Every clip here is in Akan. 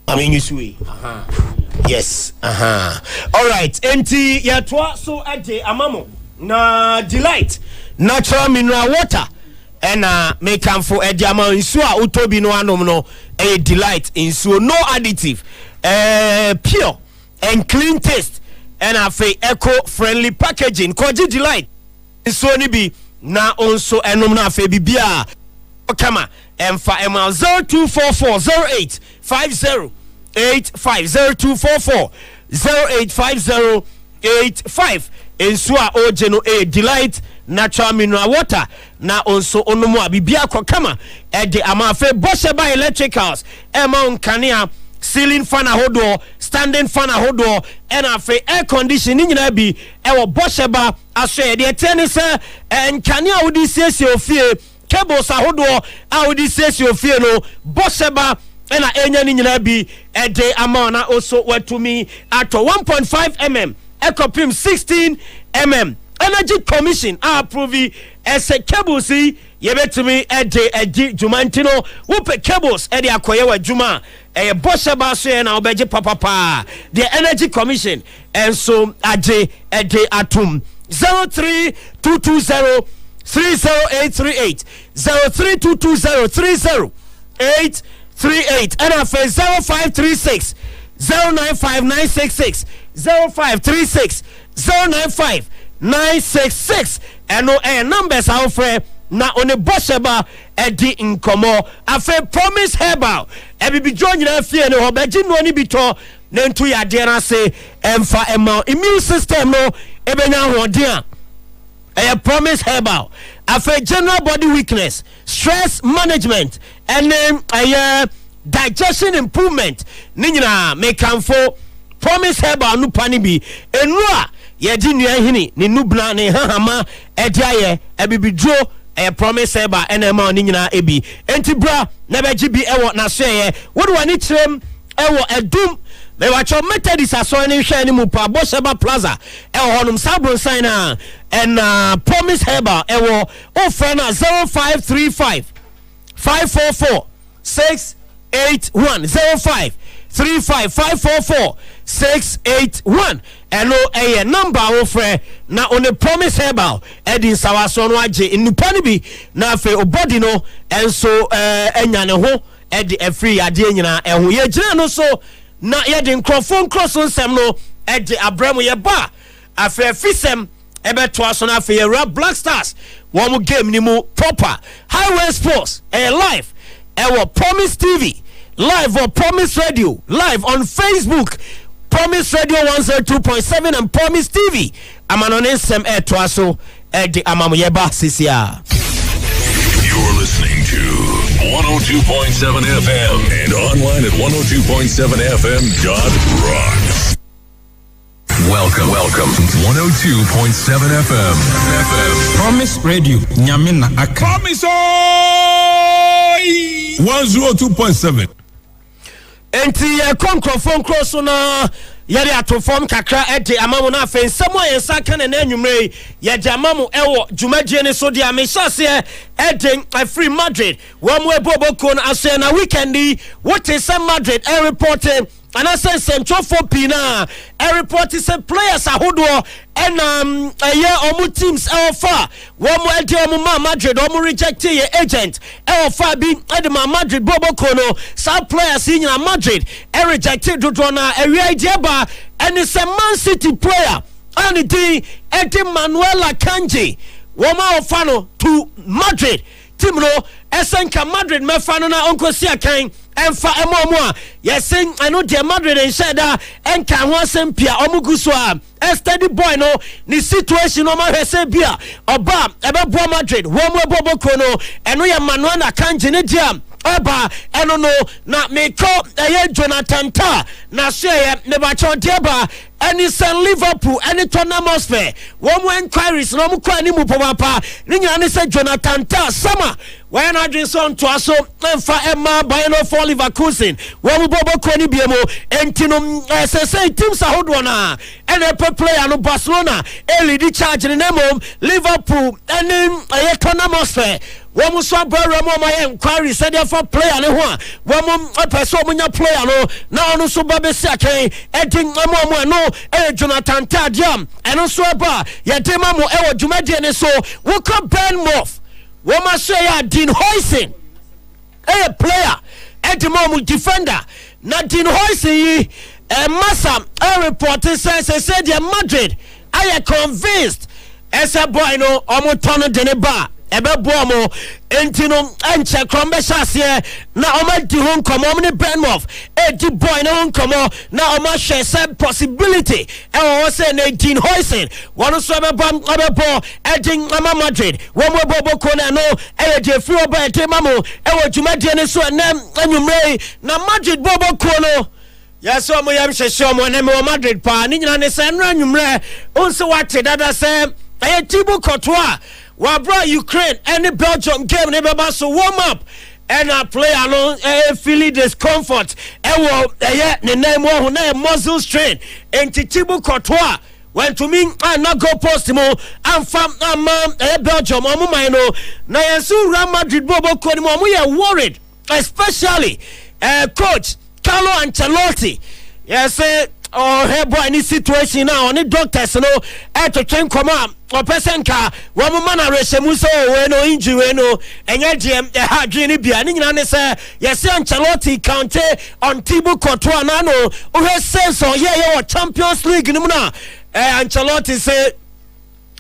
I mean you see. Yes. All right. Enti yatwa so ade amamo na delight natural mineral water and make am for ade amamo nsu a utobi no anom no a delight nsu no additive pure and clean taste and eco friendly packaging koji delight nsu ni bi na onso enom na afi bibia kama emfa emal 0244085085 0244085085 ensua ojeno a delight natural mineral water na onso onomu abibia kama de amafe bosheba electricals emon kania ceiling fan ahodo standing fan ahodo and afe air conditioning nyina bi ewo bosheba aso de tenise en kania odi siesie ofie cables ahodo a odi siesie ofie no bosheba ena enya ni nyina bi ede amana also watumi ato 1.5 mm ekopim 16 mm energy commission approve as a cables yebetumi ede jumantino wupe cables ede akoye wa juma bosheba so na obeje papa the energy commission and so ade atum 03220 30838 03220 30838 and after 0536 095966 0536 095966 and no numbers are for na on a bosheba edi nkomo afa promise herbal e bi join na fie no obeji no ni bito na ntu ya de na se emfa ema immune system no ebenya hoden a promise herbal afa general body weakness stress management and digestion improvement ninyina make am for promise herbal no pani bi enu a ye di nua hini ni nubna ne hahama ediaye ebibidro promise herbal enema ninyina ebi enti bra na beji bi ewo na so ye wodo wani kirem ewo edum me wacho methodist aso ni hwe ni mu pa Bosheba Plaza ewo honum sabron sign na and promise herbal ewo ofena 0535 544 681 0535 544 681 and no a number offer na on a promise herbal edin sawaso no age inupani bi na afi obody no enso enya ne ho edi free ade nyina eho ye gina no so na ye de nkrofon cross nsem no edi abramu ye ba afi fisem ebeto aso na afi ye Black Stars one game ni mu proper highway sports live our Promise TV live on Promise Radio live on Facebook Promise Radio 102.7 and Promise TV amanonesem etwaso edi amamuyeba sisia. You're listening to 102.7 FM and online at 102.7fm.rocks. Welcome 102.7 FM. Promise Radio Nyamina Aka. Promise 102.7. Enti konkrofon cross na yari atofom kakra ede amamu na afen semo yensa kan na anwumre ye de amamu ewo jumadie ne so dia me hyase ede free Madrid wo mo eboboko na ase na weekendi what is Madrid reporting and I say Central for Pina a report is a players ahodo and a year omu teams far one more omu Madrid omu reject your agent far be edema Madrid bobo kono some players in Madrid rejected dodona a idea ba and it's a Man City player and the Eddie Manuela Kanji woma ofano to Madrid team no esenka Madrid mefano na onko sia kan emfa emomo yesen eno de Madrid en sheda enka ho asempia omuguso a steady boy no ni situation no ma hwese bia oba ebebo Madrid wo mo boboko no eno ye Manuela Kanji ne dia Eba eno no na meko eye Jonathan Ta na share ne ba chodeba any San Liverpool any Tottenham Spurs one more inquiries no mu kwa ni mu papa ni nyane se Jonathan Ta sama when I drink on to us, and for Emma Bayano for Leverkusen, when we bobo Koni Biemo, and Tinum, as I say, teams are Hodwana, and a player no Barcelona, LED charge in Nemo, Liverpool, and then a Economosfer. One was so bad, my inquiry said for player no one. One person when you player no now no so baby sake eating no Jonathan Tadiam and also about Yatema mo ewo Jumadi so woke up Bournemouth. One must say Dean Hoyson a player at the moment defender. Not Dean Hoyson Massa a reporter says Madrid. I am convinced as a boy no Omotono Deneba. Ebebomo entino enche krombe shasie na oma di hon komo omni Bournemouth di boy na hon komo na oma share some possibility e wo say na Dean Hoyson one so ebebo edin ama Madrid wo mo bobo ko na no e je fi oba e mamo e wo dwumade ne so na anwumrei na Madrid bobo ko no yes o mo yam hyehyɛ mo na me Madrid pa ni nyina ne se na anwumrei onso wate dada se e tibu kotwa Wabra Ukraine any Belgium game never so warm up and a player alone feeling discomfort the name one muscle strain and Thibaut Courtois went to me and not go post him and from Belgium no na yesu Real Madrid bobo kodimo we are worried especially coach Carlo Ancelotti yes hey boy any situation now any doctors no to train come up or person ka one man arresemu so we no injury no enye gm the hard ni bia ni nyina ne say yes Ancelotti counte on Thibaut Courtois na no o he sense on here Champions League ni mu na Ancelotti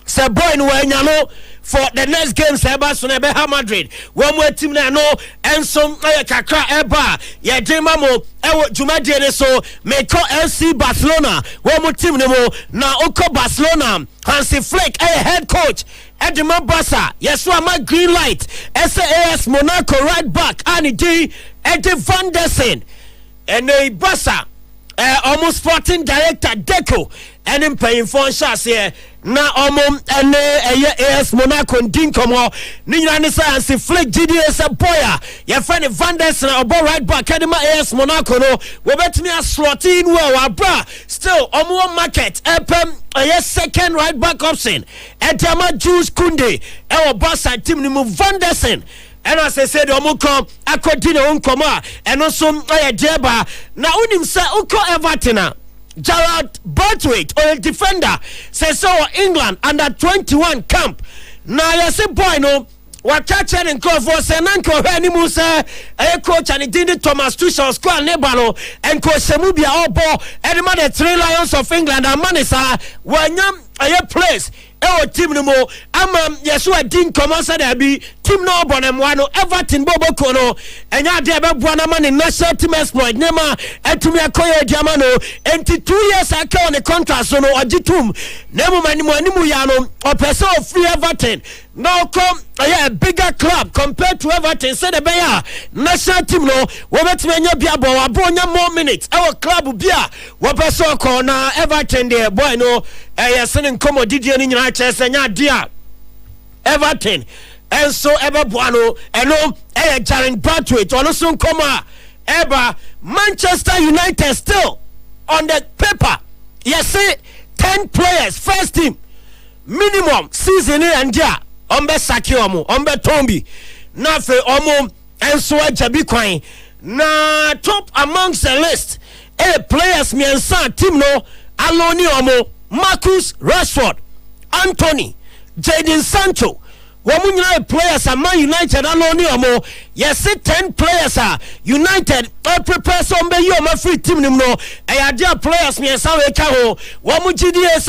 say boy no anya no for the next game Seba Sunebe Madrid. One more team na no and some kakra eba ye demamo ewo Jumadi so make FC Barcelona. One more team nemo na Oko Barcelona. Hansi Flick head coach Edema Bassa. Yes, my green light. SAS Monaco right back Annie D Eddie Van der Sen and Bassa almost sporting director Deco and him paying for shots here. Na and AS Monaco din komo ni nyina ne say Flick GDS boya your friend Van der Sen obo right back Edema AS Monaco no we betimi a slot in well bra still omo market a second right back option Edema Jules Kunde e boss team ni Van der Sen. And as I said, Omuko, Akodino Unkoma, and also Jeba. Now, unim say Uko Everton, Gerard Borthwaite, or a defender, says so England under 21 camp. Now, yes, a boy, no. What catching and call for Senanko Hanimusa, a coach and did Thomas Tuchel squad Nebalo and coach Semubia Obo and the mother 3 Lions of England and Manisa when a place. Ewo team no mo ama yeso adin komansa da bi team no bonem wano Everton bobo kono enya de be boa na ma ne national team exploit nema etumi akoye diama no enti 2 years aka on the contract so no ogitum nemu manimu ya no opese of free Everton now come a bigger club compared to Everton said the bear national team no we betumi enya bia bo abonya more minutes our club bia we person ko na Everton there boy no yesene komodidie ni nyina chesenya dia Everton and so ever buano and no Jared Borthwaite on also come ever Manchester United still on the paper yes say 10 players first team minimum season and dia ombe saki omo ombe tombi na fe omo enso ajabi kwan na top amongst the list players miensa team no aloni omo Marcus Rashford, Anthony, Jadon Sancho. Woman players are Man United alone. Yes, 10 players are United. I prepare some be you my free team no. I dear players me sa we ka ho. Woman GDS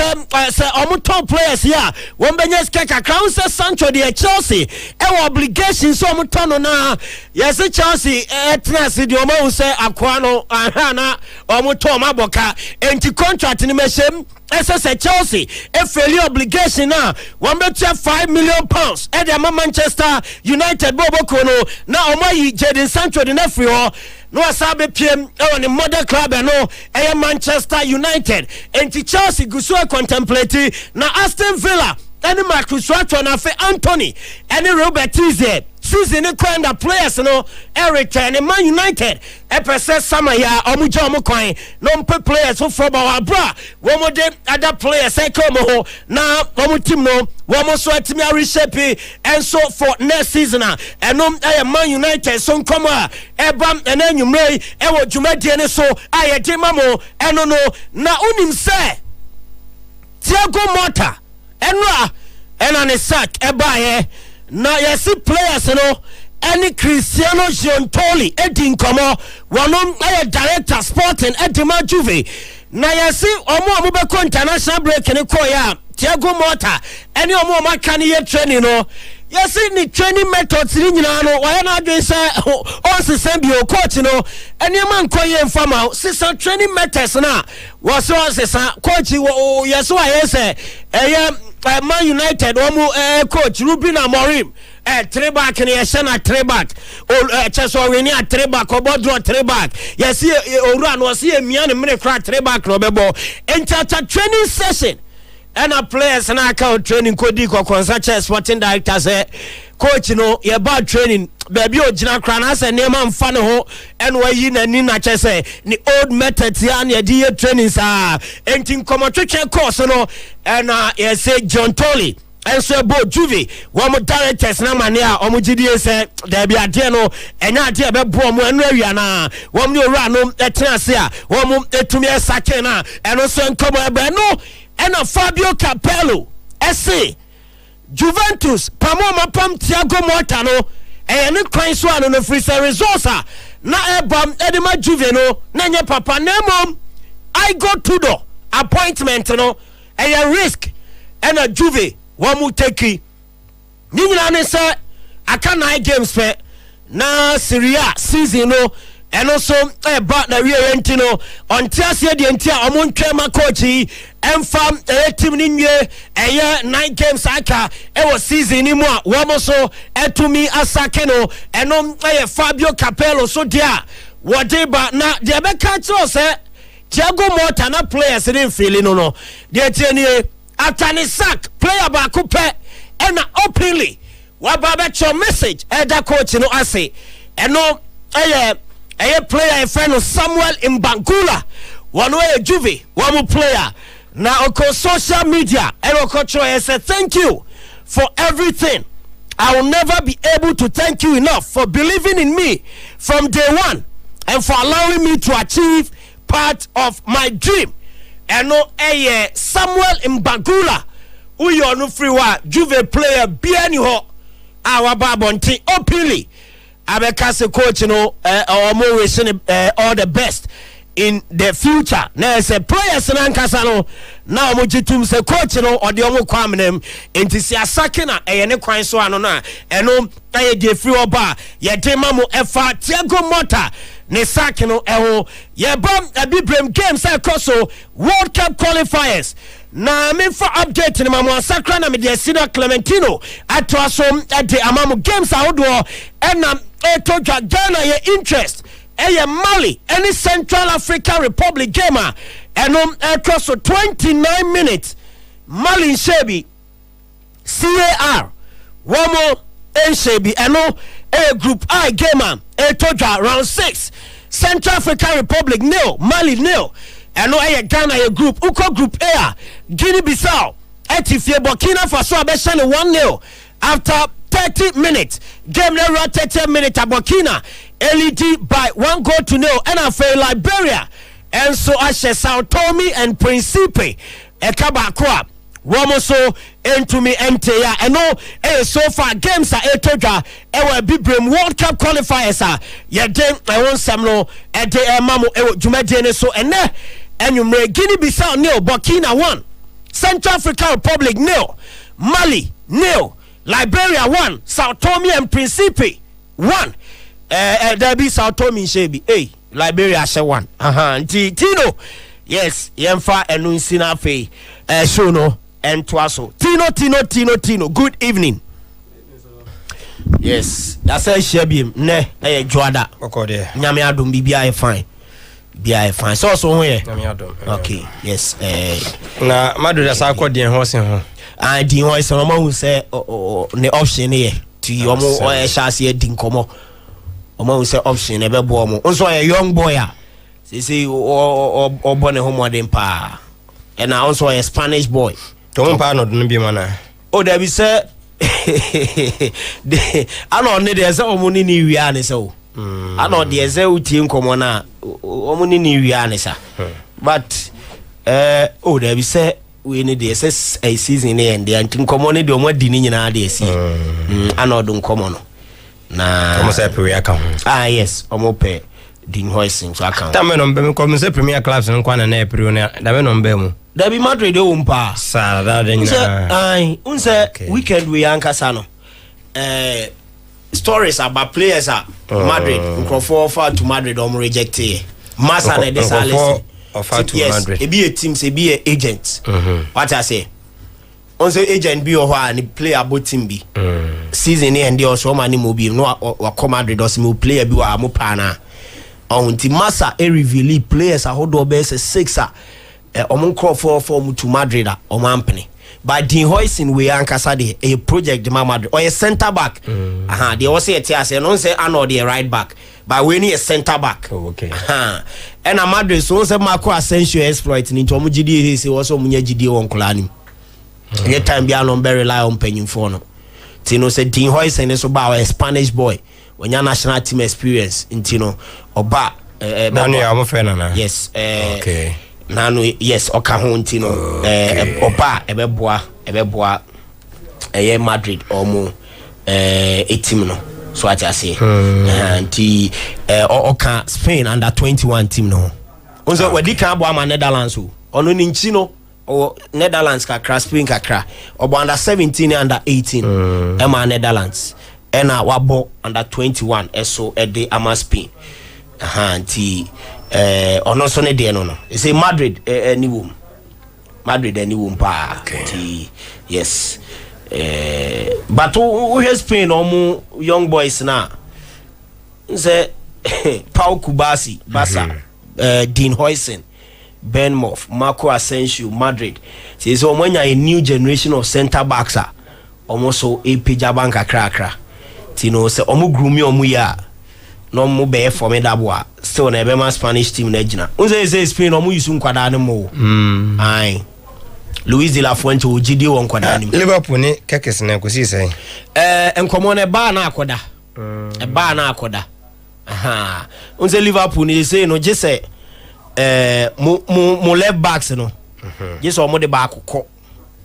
say top players here. One benyes kaka crown say Sancho de Chelsea. E obligation so turn na. Yes, Chelsea etness di omo say akwa no ana omo to maboka. Enti contract ni meshem SS Chelsea fairly obligation now 1.5 million pounds at the Manchester United Bobo Kono now my Jadon Sancho the nephew no asabe PM on the mother club and no Manchester United and Chelsea gusua contemplate now Aston Villa and Marcus Rashford and Anthony and Robert Tize season ni kwenda players no return Man United epese summer ya omuja omukwan no mpe players for ba bra wo de other players come ho na omu team no wo so atimi reshape and so for next season enom Man United so nkomo a ebam enanyumre e wo dwumadie ne so ayede mamo eno no na unim se Thiago Motta enra ena ne sack ebaye na yesi players no any Cristiano Giuntoli edi nkomo wonom director sporting edima Juve na yesi omo be international break ne koya Thiago Motta any omo maka ne ye training no yesi ni training methods ni nyina no wa na adwen se on se bi o coach no any man koye mfama sisa training methods na was on sisa coach yeso ayese Man United coach Ruben Amorim 3 back ni yeshana 3 back cheso we ni 3 back obodro 3 back yes owura no se emia ne mene kra 3 back no bebo enter training session and a players na account training kodi kokonsa chess sporting director say coach no ye bad training baby ogina kra na say nema mfa ne ho eno ayi na ni na chese ni old methods ya na di training sa entin komotwetwe course no and ye say John Tolley and so bo Juve wo directors na mane a omo gidie say there be ade no enya ade be bo mo enu awia na wo mo owura no etena se a wo mo etumi esake na eno so nkomo ebe no ena Fabio Capello ese Juventus pamoma pam Thiago Motta no ne kwan so ano no free resource na ebam edema Juve no na nye papa na mom I go to the appointment no risk and a Juve one mu take ni nyina ne se aka 9 games pe na Serie A season no and also about the real entino on Tiasia the entire among Trema coachy and farm team in year a year 9 games aka was season in more one so to me Asakeno and Fabio Capello so dear what they but now the Becca say Thiago Motta na players didn't feel no the tenure Atani sack player back and openly what about your message that coach no I say and no a player a friend of Samuel in Bangula one way a Juve one more player now on social media and coach I said thank you for everything. I will never be able to thank you enough for believing in me from day one and for allowing me to achieve part of my dream. And no Samuel in Bangula who you no free wa Juve player biani ho our babonti openly Abekase coach no or more wishing all the best in the future. Now say players na nkasa no na omojitum se coach no or the omo kwamnem enti si asake na ne kwan so ano na eno aye de free oba ye de mamo efa Thiago Motta ne sake no eho ye bom abibrem games akoso World Cup qualifiers. Na me for update ni mamo sakra na me de Sina Clementino atwasom de amamo games ahodo enam etoja Ghana ye interest Mali any Central African Republic gamer and across 29 minutes Mali Shebi CAR one more Shebi and group I gamer toja round 6 Central African Republic nil Mali nil and Ghana a group Uko group A Guinea Bissau etifie Burkina Faso abeshane 1-0 after 30 minutes game na 30 minutes Burkina LED by 1-0 and I feel Liberia and so Ashe Sao Tome and Principe Ekabakwa one so into me MTA and no so far games are etoja ewa bibrem World Cup qualifiers ya dem I want some no e de mamu ewo dwumadie so ene enumre Guinea Bissau nil Burkina 1 Central African Republic nil Mali nil Liberia 1 Sao Tome and Principe 1 there be Sao Tome Shebi Liberia she 1 Tino yes yemfa enu nsina fe show no entwaso Tino good evening yes that's a Shebi ne Joada okode nyame adom bibia fine so ho ye nyame adom okay yes na madu da sa akode ho sen ho and the voice no man say ne option here ti omo o e sha se di nkomo omo say option e be bo omo nso a young boy a say o born a home modern pa and also a Spanish boy to pa no do bi mana o da bi say I no need dey say omo ni wi an say o I no dey say uti nkomo na omo ni wi an say but o da bi say we need dey say a season end dey anti nkomo ni dey omo di ni nyina dey see ano do nkomo no na omo say pre aka yes omo pe din hoising so account ta me no be ko me say premier clubs no kwa na na pre na da me no be mu da bi Madrid o mpa sa da de nyina unse weekend we ankasa no stories about players at Madrid Crawford far to Madrid or reject Massa na de Sales offer to Madrid e be a team say be a agent what I say on say agent be or any player about team be season end also mani mo be no wa come Madrid or some player be wa mo pana on ti Massa e reveal players a hold be say 6 omon Crawford for to Madrid or company but the hoising we ankasa de a project the Madrid or a center back they also say no say ano the right back but we need a center back okay and a Madrid so say Marco Asensio exploit ni to mo gidi say also munya gidi won kula ni any time be no be rely on penyimfo no tino say the hoising so ba a Spanish boy when your national team experience intino oba nanu ya mo fe na yes okay nanu yes oka ho ntino oba ebeboa Madrid omo team no so acha say anti oka Spain under 21 team no onzo wedi kan abo ama Netherlands o ono ni nchi no o Netherlands kakra Spain kakra obo under 17 under 18 ema Netherlands ena wabo under 21 eso ede ama Spain anti ono so ne de no say Madrid any pa anti yes but who has Spain omo young boys na say Pau Kubasi Barca Dean Huijsen Bournemouth Marco Asensio Madrid say so omo a new generation of center backs almost so a pija kakra tino say omo groomi omo ya no mo be formidable still na be ma Spanish team na gina unse say Spain omo yusu nkwada ne mo ai Luis de la Fuente ojidi won nkwada ne Liverpool ni kekes na ko si say enkomo na ba na akoda ba na akoda unse Liverpool ni say no je say mo left backs no je say omo de ba akokọ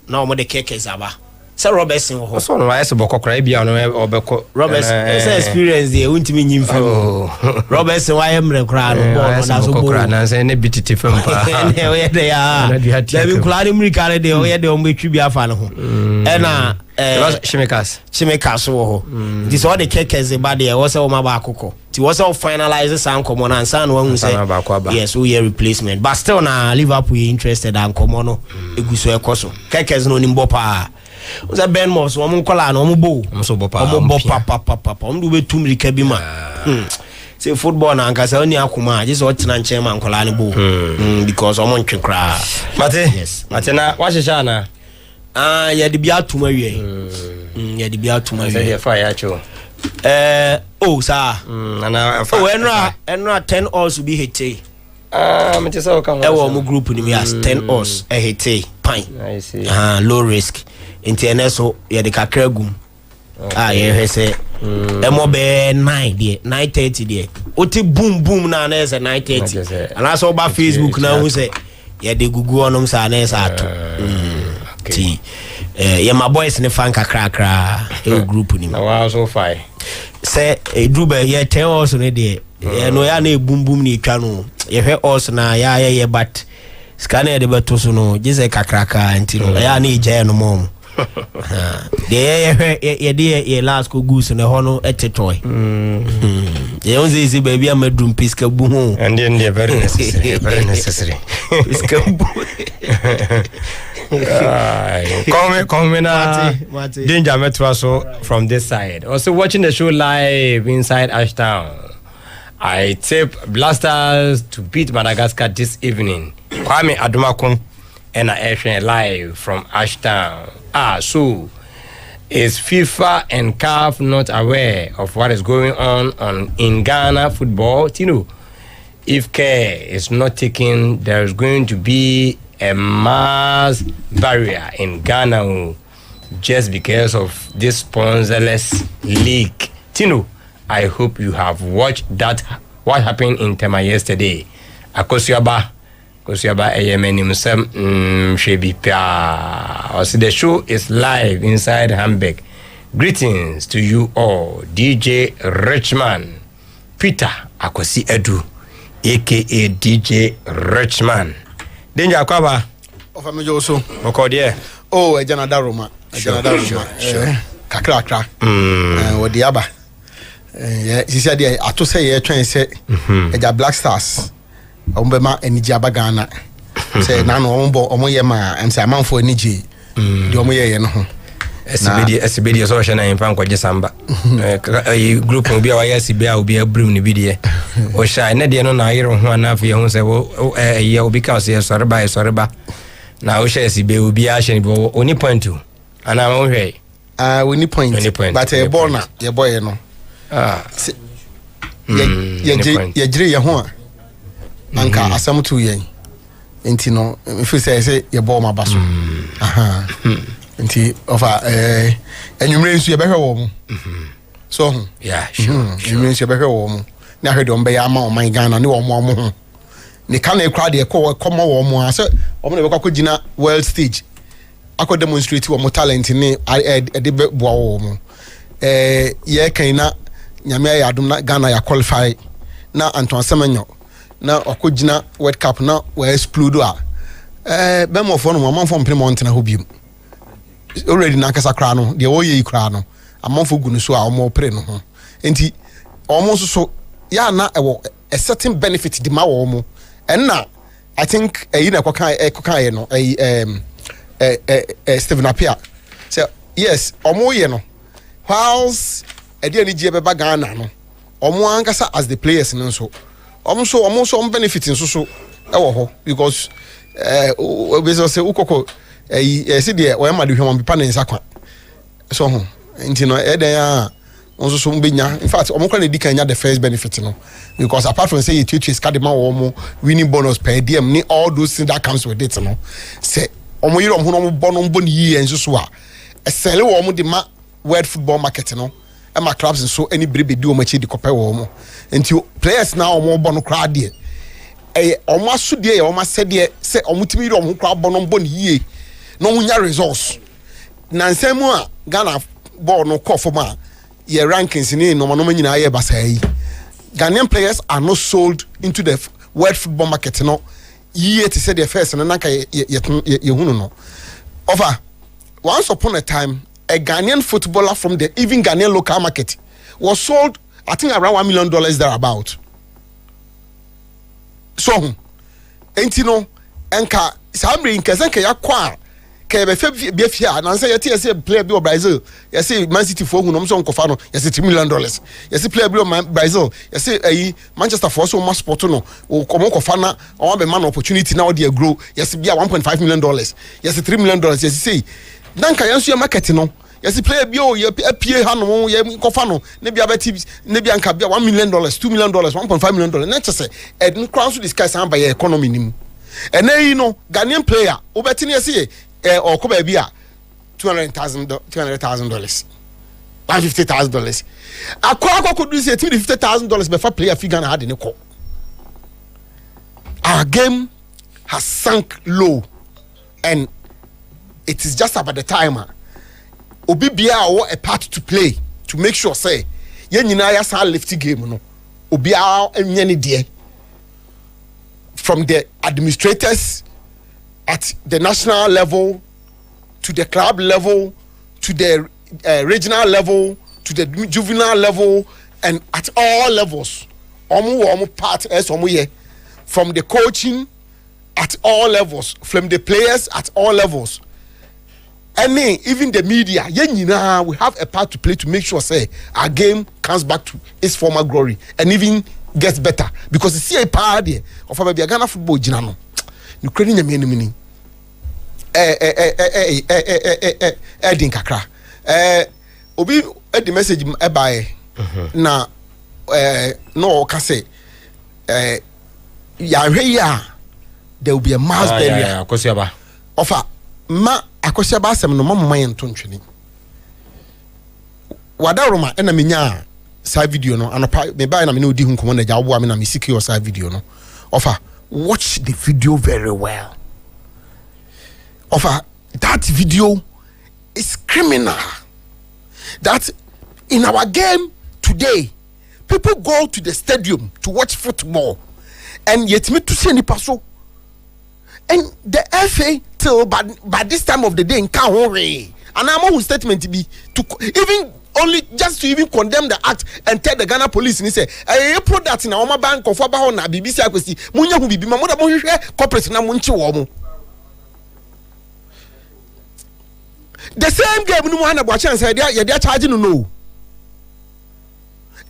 na omo de kekes aba say Robertson ho so no why say bokokra bia no obeko Robertson say experience there untimi nyim fam Robertson why emre kra no ball na so bokokra na say na bititi fam pa ne we dey ya da bi kula ni mrika dey o ye dey o metwi bia fa no ho e na Chimikas ho this all the kekes ba dey wo say o ma ba akokọ ti wo say o finalize san komo na san no hu say yes we replacement but still na Liverpool interested and komo no eguso ekoso kekes no nimbo pa uza Ben Moss wo monkola na wo bo so bo pa wo do betu mrika bi ma say football na ankasa oni akoma je so tina nche ma nkola ne bo because wo montwe kra mate na wa shesha na ya de bia tuma wie ya de bia tuma wie say fa ya cho sa na enra 10 us be hete mate say o kan wo mo group ni me as 10 us hete pine I see low risk so ya de kakra gum ye hwese emo be 9 there 9:30 there oti boom na na say 9:30 and also ba Facebook na hu say ya de gugu onom sa na say ato ti ya my boys ne fan kakra e group ni na wa so fine say drube ye 10 us ne there no ya na boom ni twa no ye hwe us na ya but scanner de beto so no jise kakraka ntino ya na ije no mom ye last ko goose ne hono etetoy ye onze isi baby amadrum piska bu ho and they very necessary piska bu come na danger metro so from this side also watching the show live inside Ashtown. I tip Blasters to beat Madagascar this evening. Kwame Adumakum and I live from Ashtown. So Is FIFA and CAF not aware of what is going on in Ghana football? Tino, if care is not taken, there is going to be a mass barrier in Ghana just because of this sponsorless league. Tino, I hope you have watched that. What happened in Tema yesterday? Akosiaba Shebi Pia. The show is live inside Hamburg. Greetings to you all. DJ Richman, Peter Akosi Edu, aka DJ Richman. Danger Akwaba. Of a major also. Okodie. Oh, a Janadaruma. Sure. Kakra. What the Abba. She said, I to say, train say, a Black Stars. Ombema Enijaba Ghana. Say, Nano Ombo, Omoyama, and say, a man for Niji. The Omoye, no. SBD social in Franco Jesamba. A group will be our SBA will be a broom video. Or shy, Nadia no Nairo, one half year, who say, oh, a year because he is Sorba. Now, SBA will be asking only point two. And I'm okay. We need point. But a born, your boy, no. Yajri Yahua. Anka asam tu yen. Enti no if you say your ball my basso. Aha. Enti ofa enwumre nsu ye behwe wo mu. So yeah, sure. Enwumre nsu ye behwe wo mu. Na hwe do mbe ya ma o man Ghana ne wo mo ho. Ne ka na ekra de ekoma wo mo ase o mo ne bekwa kogina world stage. Akọ demonstrate wo mo talent ni de bo wo mo. Ye kan na nyame ya adum na Ghana ya qualify na Antoine Semenyo na okogina World Cup na we explode a be mo fo no man fo mpre mountain ho biem already na kasa kra no de wo ye kra no amanfo gu no so a omo pre no ho enti omo so ya na a certain benefit di ma wo mo enna I think yi na kokan no Stephen Apia say yes omo ye no whilst edi ani je beba Ghana no omo ankasa as the players no so omo so benefit so e wo ho because we say ukoko see there we ma de hwema bipa na nsa kwa so ho nti no eden ya onso so mbenya in fact omo kwa na dikanya the first benefit no because apart from say you twitch card ma wo mo winning bonus per diem ni all those things that comes with it no say omo yiro ho no mo bo no ni yi enso so a esele wo mo de ma world football market no e ma clubs so any brebe di o ma chi di kopɛ wo mo enti players na omo bo no kra de omo aso de omo asede se omo timi yiro omo kra bo no bo ni yi no nya results na nsemu a Ghana ball no call for ma your rankings ni no nyina ye basai Ghanaian players are not sold into the world football market no ye to say the first and nanka ye hunu no over once upon a time a Ghanaian footballer from the even Ghanaian local market was sold I think around $1 million thereabout so entino enka samri nkesenke yakwa be fia na say yeti say player bi o Brazil you say Man City for hunom so nkofa no you say $3 million you say player bi o Brazil you say Manchester for so much sport no o komo kofa na o be man opportunity na o dey grow you say bia $1.5 million you say $3 million you say nanka yanso ya market no you say player bi o apie hanom you nkofa no ne bia beti ne bia nka bia $1 million $2 million $1.5 million na say e nkran so discuss am by economy nim and then you know Ghanaian player obeti ne say or come be $200,000 $150,000 akwa could do say $50,000 before player figure na had in the our game has sunk low and it is just about the timer obi bia or a part to play to make sure say ye nyina ya sa lift game no obi a enye ne de from the administrators at the national level to the club level to the regional level to the juvenile level and at all levels omo part as omo ye from the coaching at all levels from the players at all levels and then even the media we have a part to play to make sure say our game comes back to its former glory and even gets better because see a part there of a Ghana football jinano Ukrainian meaning Edin kakra Obi the message ebae na no ka say ya there will be a mass burial akosiaba offer ma akosiaba asem no mama yen to ntwene wadaroma na menya side video no anopa me buy na me no di hu komo na ja wo me na me secure side video no offer watch the video very well offer that video is criminal. That in our game today, people go to the stadium to watch football, and yet me to see any paso. And the FA till by this time of the day in Kahore, and I'm on statement to be to even only just to even condemn the act and tell the Ghana police and say, I put that in our bank of Abahona BBC Akwesi, Munya who be my mother corporate na munchi womo. The same game no one about chance they are charging no.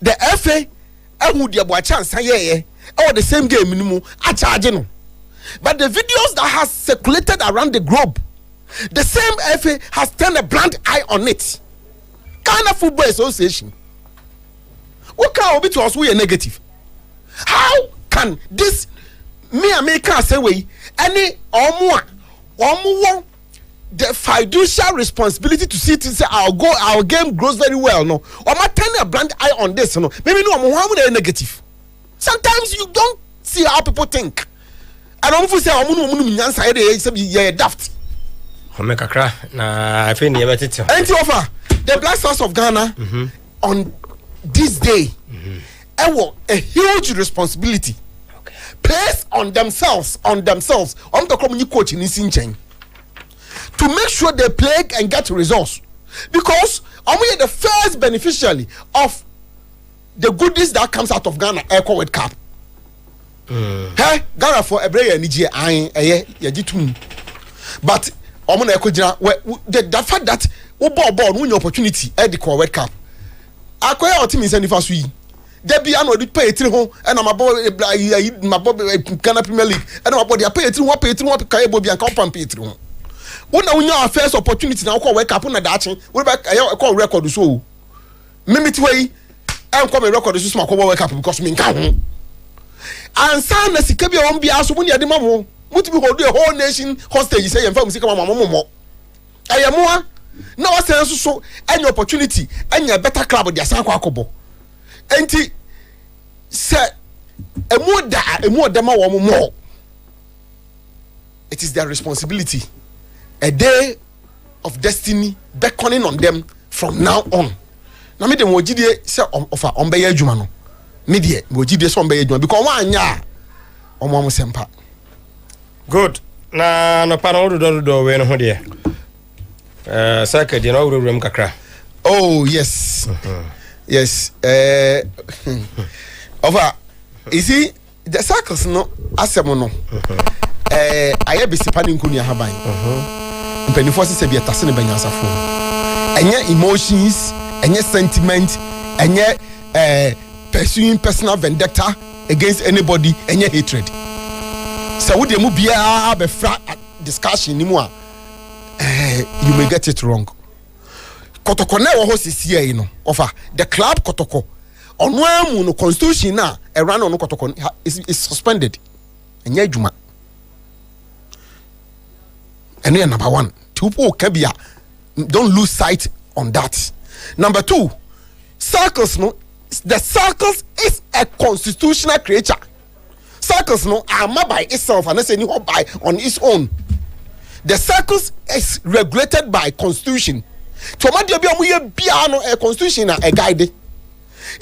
The FA who they about chance or the same game no are charging. But the videos that has circulated around the globe, the same FA has turned a blind eye on it. Ghana Football Association. What can be to us we are negative? How can this me America say we any or more the fiduciary responsibility to see to say our game grows very well no or my turn a blind eye on this no maybe no how they negative. Sometimes you don't see how people think. I don't say you're daft. Na I think you better tell. Offer the Black Stars of Ghana on this day a huge responsibility placed on themselves on the community coach in Sinchen to make sure they play and get results, because we are the first beneficiary of the goodies that comes out of Ghana Eco World Cup. Hey, Ghana for a brave energy but the fact that we ball win opportunity at the World Cup. I quite our team in Sandy Fasui. There be an audit pay 3 home and I'm about my Ghana Premier League and I'm about the pay 3 1 Kaibo and Compound pay 3 home. When our first opportunity now call World Cup on a dachi, what about I call record so? Mimit way, I'm coming record this small World Cup because me can. And San Sikabi on be asked when you're the mamo. What we hold the whole nation hostage, say, and family, Mama. I am more. Now I say so any opportunity, any better club with the Sanko Akobo. And he said, a more demo more. It is their responsibility. A day of destiny beckoning on them from now on. Now, me the mojide say offer on beye adwuma no. Me de mojide so on beye adwuma because one anya omo sempa. Good. Na no pa no do we no ho de. Saka de no wurum kakra. Oh yes. Yes. Over. You see the circles no asem no. Aye be sipani nkuni haban. Mpenifo se be tase ne banyansafo. Enye emotions, enye sentiment, enye pursuing personal vendetta against anybody, enye hatred. So we dey mu bia be fra discussion ni mu a you may get it wrong. Kotoko na wo ho sisi no offer the club kotoko ono amu no constitution na run on kotoko is suspended. Enye adwuma. And then number 1, don't lose sight on that. Number 2, circles no, the circles is a constitutional creature. Circles no are made by itself and any by on its own. The circles is regulated by constitution. To a constitution a guide.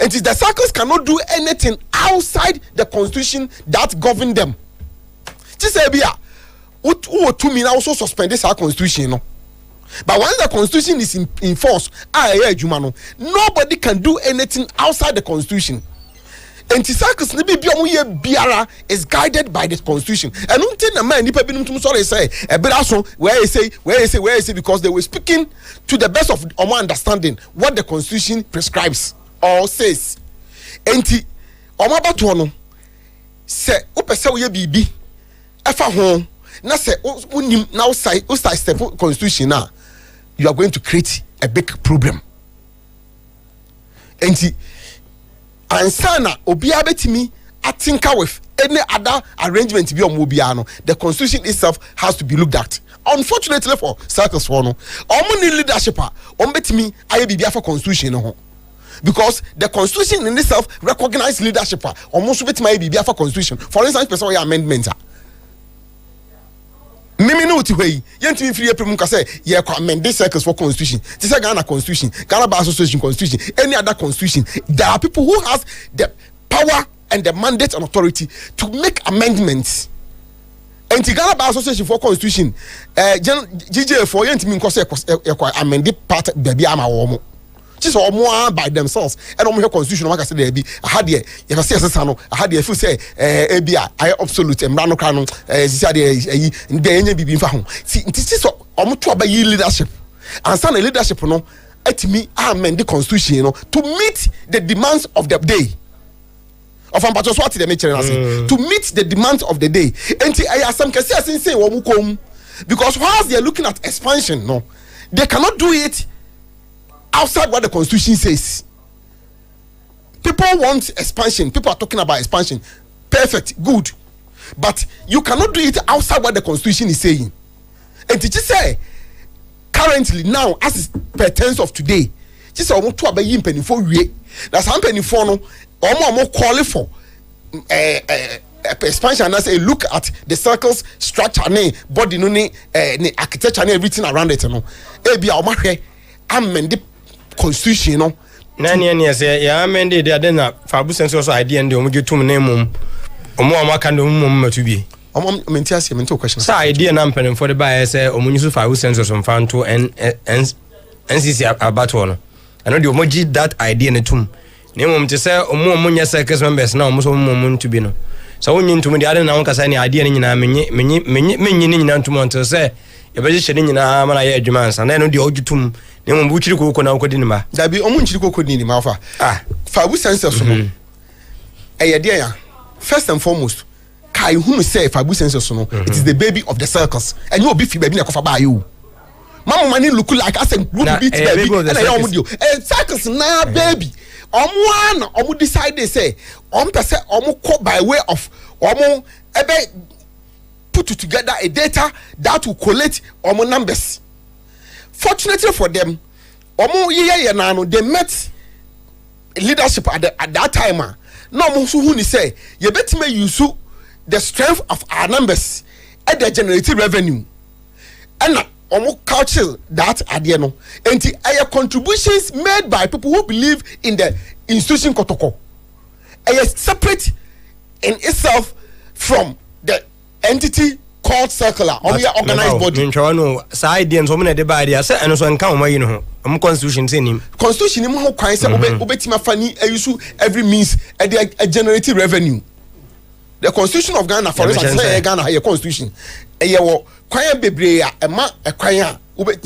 And the circles cannot do anything outside the constitution that govern them. Just say who to me now also suspend this our constitution no. But once the constitution is in force, nobody can do anything outside the constitution. And Tisakis Biara is guided by the constitution. And until the man sorry say a bit also where you say because they were speaking to the best of our understanding what the constitution prescribes or says. And Omabatono say upesa we bibi efa home. Now say now step constitution now you are going to create a big problem. Enti ansana obia betimi atinka with any other arrangement be on mobiano, the constitution itself has to be looked at. Unfortunately for circles for no, need leadership betimi aye bibia for constitution no. Because the constitution in itself recognize leadership almost betimi bibia for constitution. For instance, person amendment. Mimi no ti wey yentimi free premu ka say ye amend this circles for constitution. This is Ghana constitution, Ghana Bar Association constitution, any other constitution. There are people who has the power and the mandate and authority to make amendments. And the Ghana Bar Association for constitution, GJ for yentimi ko say amend part baby ama wo. Just more by themselves and on constitution like I said there be I had here you can see no I had here feel say ABI I absolute and rano canon said there be fa ho see this is to about leadership and some leadership no at me amend the constitution to meet the demands of the day of ambassador what the nature to meet the demands of the day and I some can say wo mu kom because whilst they are looking at expansion no they cannot do it outside what the constitution says. People want expansion. People are talking about expansion. Perfect, good. But you cannot do it outside what the constitution is saying. And to just say, currently, now, as it pertains of today, just say, I want to about you penny for you. That's how penny for no, or more qualify for expansion. And I say, look at the circles, structure, body, architecture, and everything around it. Amend the constitution no nani say ya amend the adena fabu sense also idea ndi omugetum na emum omo amaka ndo mum matubi omo menti ase menti question say idea na mpenen for the buy say omunyisu fabu sense so mfanto NCC abato no ano de omogi that idea na tum na emum te say omo nya circus members na omo so mum ntubi no so wonyi ntum de adena won kasa ni idea ni nyina menyi ni nyina ntum until say ebeje hye ni nyina mana ye adwuma ansa na no de ojutum ne mo buchiri ko na ko di ni ma da bi omo nchiri ko di ni ma fa fabu sense so no dia ya first and foremost kai hunu say fabu sense so no it is the baby of the circus and you obi fi baby na ko fa ba you mama mani look like as a group beat baby and I omo dio circus na baby omo na omo decide they say pese omo ko by way of omo ebe put together a data that will collect omo numbers. Fortunately for them, they met leadership at that time. No who say you better may use the strength of our numbers and the generated revenue. And culture that at the end and contributions made by people who believe in the institution Kotoko. Separate in itself from the entity called circular or we are organized body. No, side and so many the body I said and so encounter you know constitution saying constitution him how can say obetima fani use every means a generated revenue. The constitution of Ghana for instance say Ghana a constitution e wo kwan bebre a ma e kwan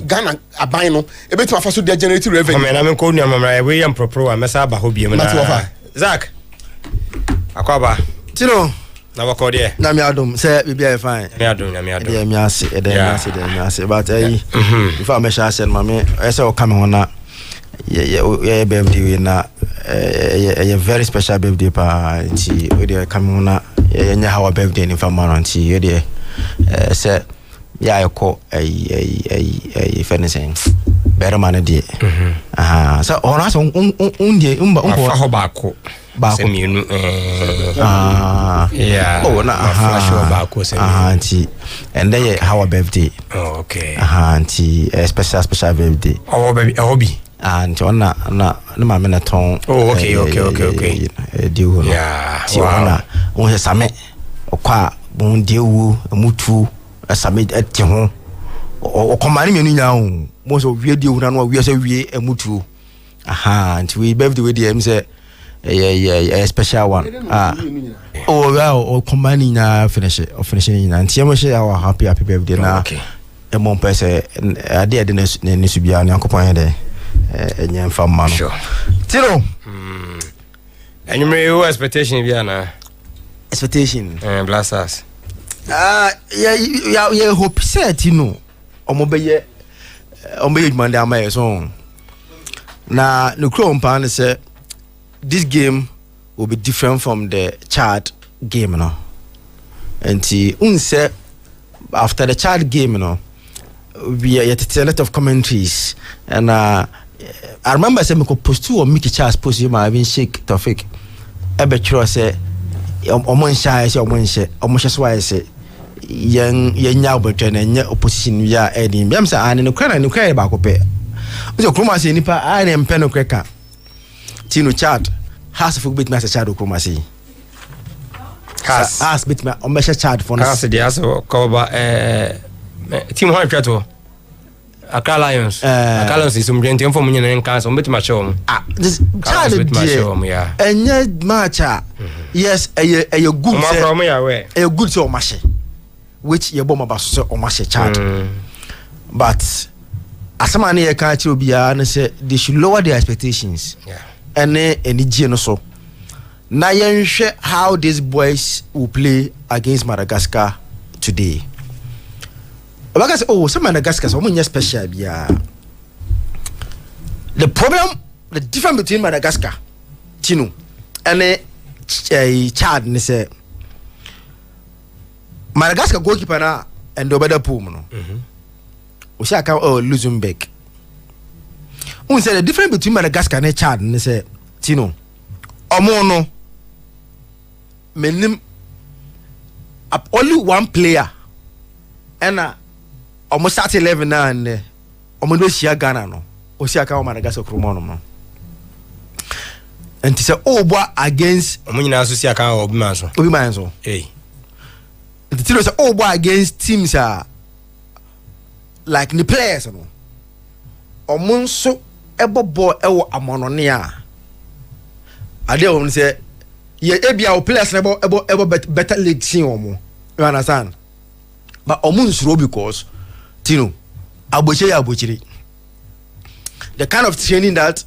Ghana aban no ebetima fa so the generated revenue. Na me ko nu amamra we am propro a mesa ba hobi em na Zach akwaba tino na wakode na me adom say bibia fine me adom yeah me ase but if I measure say ma me say o come on na yeah birthday na a very special birthday pa nti we dey come on na nya how birthday ni fa ma nti we dey say yeah I call a fencing better man dey so ona so undie umba fa ho baako seminu yeah oh na flash baako seminu nti and then how birthday okay nti special birthday oh baby hobby and ona na ma me na ton okay dewu no yeah ti ona won se same okwa bon dewu mutu same ati ho o komani menu nya ho mo so wie dewu na no wie se wie mutu nti we birthday we dey say a special one oh well komani na finish na nti mo she our happy birthday na e mo pese ade ne subia na kopon de enye mfa ma no tiro anyway your expectation bia na expectation blasters yeah hope set you know omo beye demand am so Now, the Chrome Pan say this game will be different from the Chad game, you know. And say after the Chad game, you know, we had a lot of commentaries, and I remember saying, "I post two or Mickey Charles post you my shake Tofik." Ebetro say, "Omon shy say omon why say young now but and opposition we are adding." I'm saying, "I no cry about copy." So Kroma say nipa I am peno kreka. Tino Chad has a bit master Chad Kroma say. Has bit me on measure Chad for Has the aso cover team 100 to Accra Lions. Accra Lions is some great information in council bit much home. This Chad bit much home, yeah. And yet matcha. Yes, a good a good so much. Which your bomber bus so much Chad. But as a man here can't be and say they should lower their expectations. Yeah. And any geno so. Now you share how these boys will play against Madagascar today. Because some Madagascar so much special. Yeah. The problem, the difference between Madagascar, Tino, and Chad, and say Madagascar goalkeeper na and the better pool, no. We say Luxembourg. We say the difference between Madagascar and Chad, and say Tino, Omono. Menim only one player and almost start 11 now and almost share Ghana no o share ka Madagascar kromo no and say boy against omunyina so share ka obi man so the team say boy against teams like the players no omonso ebobo ewo amonone ade o say yeah, ebia players about better league scene omo. You understand? But omun's row because Tino abochiri. The kind of training that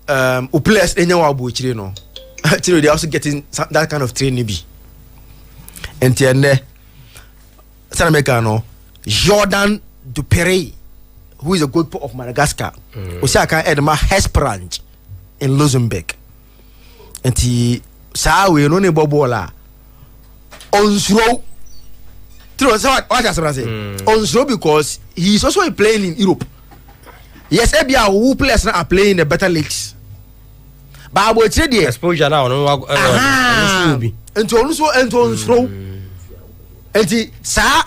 players enyawa abochiri no. Tino they also getting that kind of training be. And tienne South America no Jordan Dupere, who is a goalkeeper of Madagascar. Osaka Edma Hesperance in Luxembourg. And he saw we no bobola on slow. What I say on slow because he is also playing in Europe. Yes, Ebia who players now are playing in the better leagues. But I will tell you exposure now no and on slow and he saw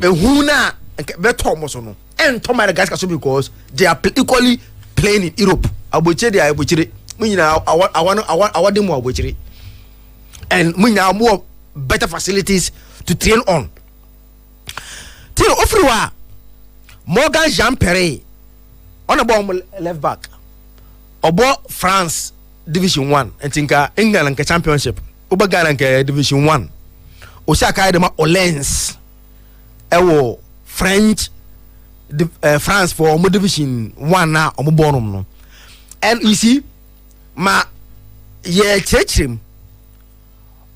Huna better no and to Madagascar because they are equally playing in Europe. I will tell you I want them more and we now more better facilities to train on. Till Ofriwa Morgan Jean Perret on a bomb left back. Obo France Division 1 and Tinka England and Championship. Obagan and Division 1. Osaka Dema Olens. Ewo French France for Division 1 now on bonum. And you see ma ye church him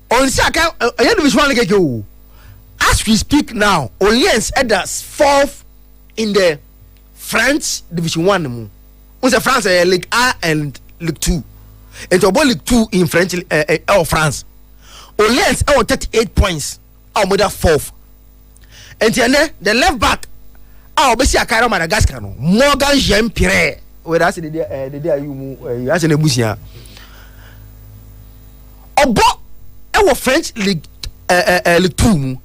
on Saka as we speak now Orleans Edas 4th in the French Division 1 on France League A and League 2 and to League 2 in French France Orleans 38 points our mother 4th and then the left back our besi akara Madagascar no Morgan Jean Perret where that's the day you as an ebusia obo e French League League 2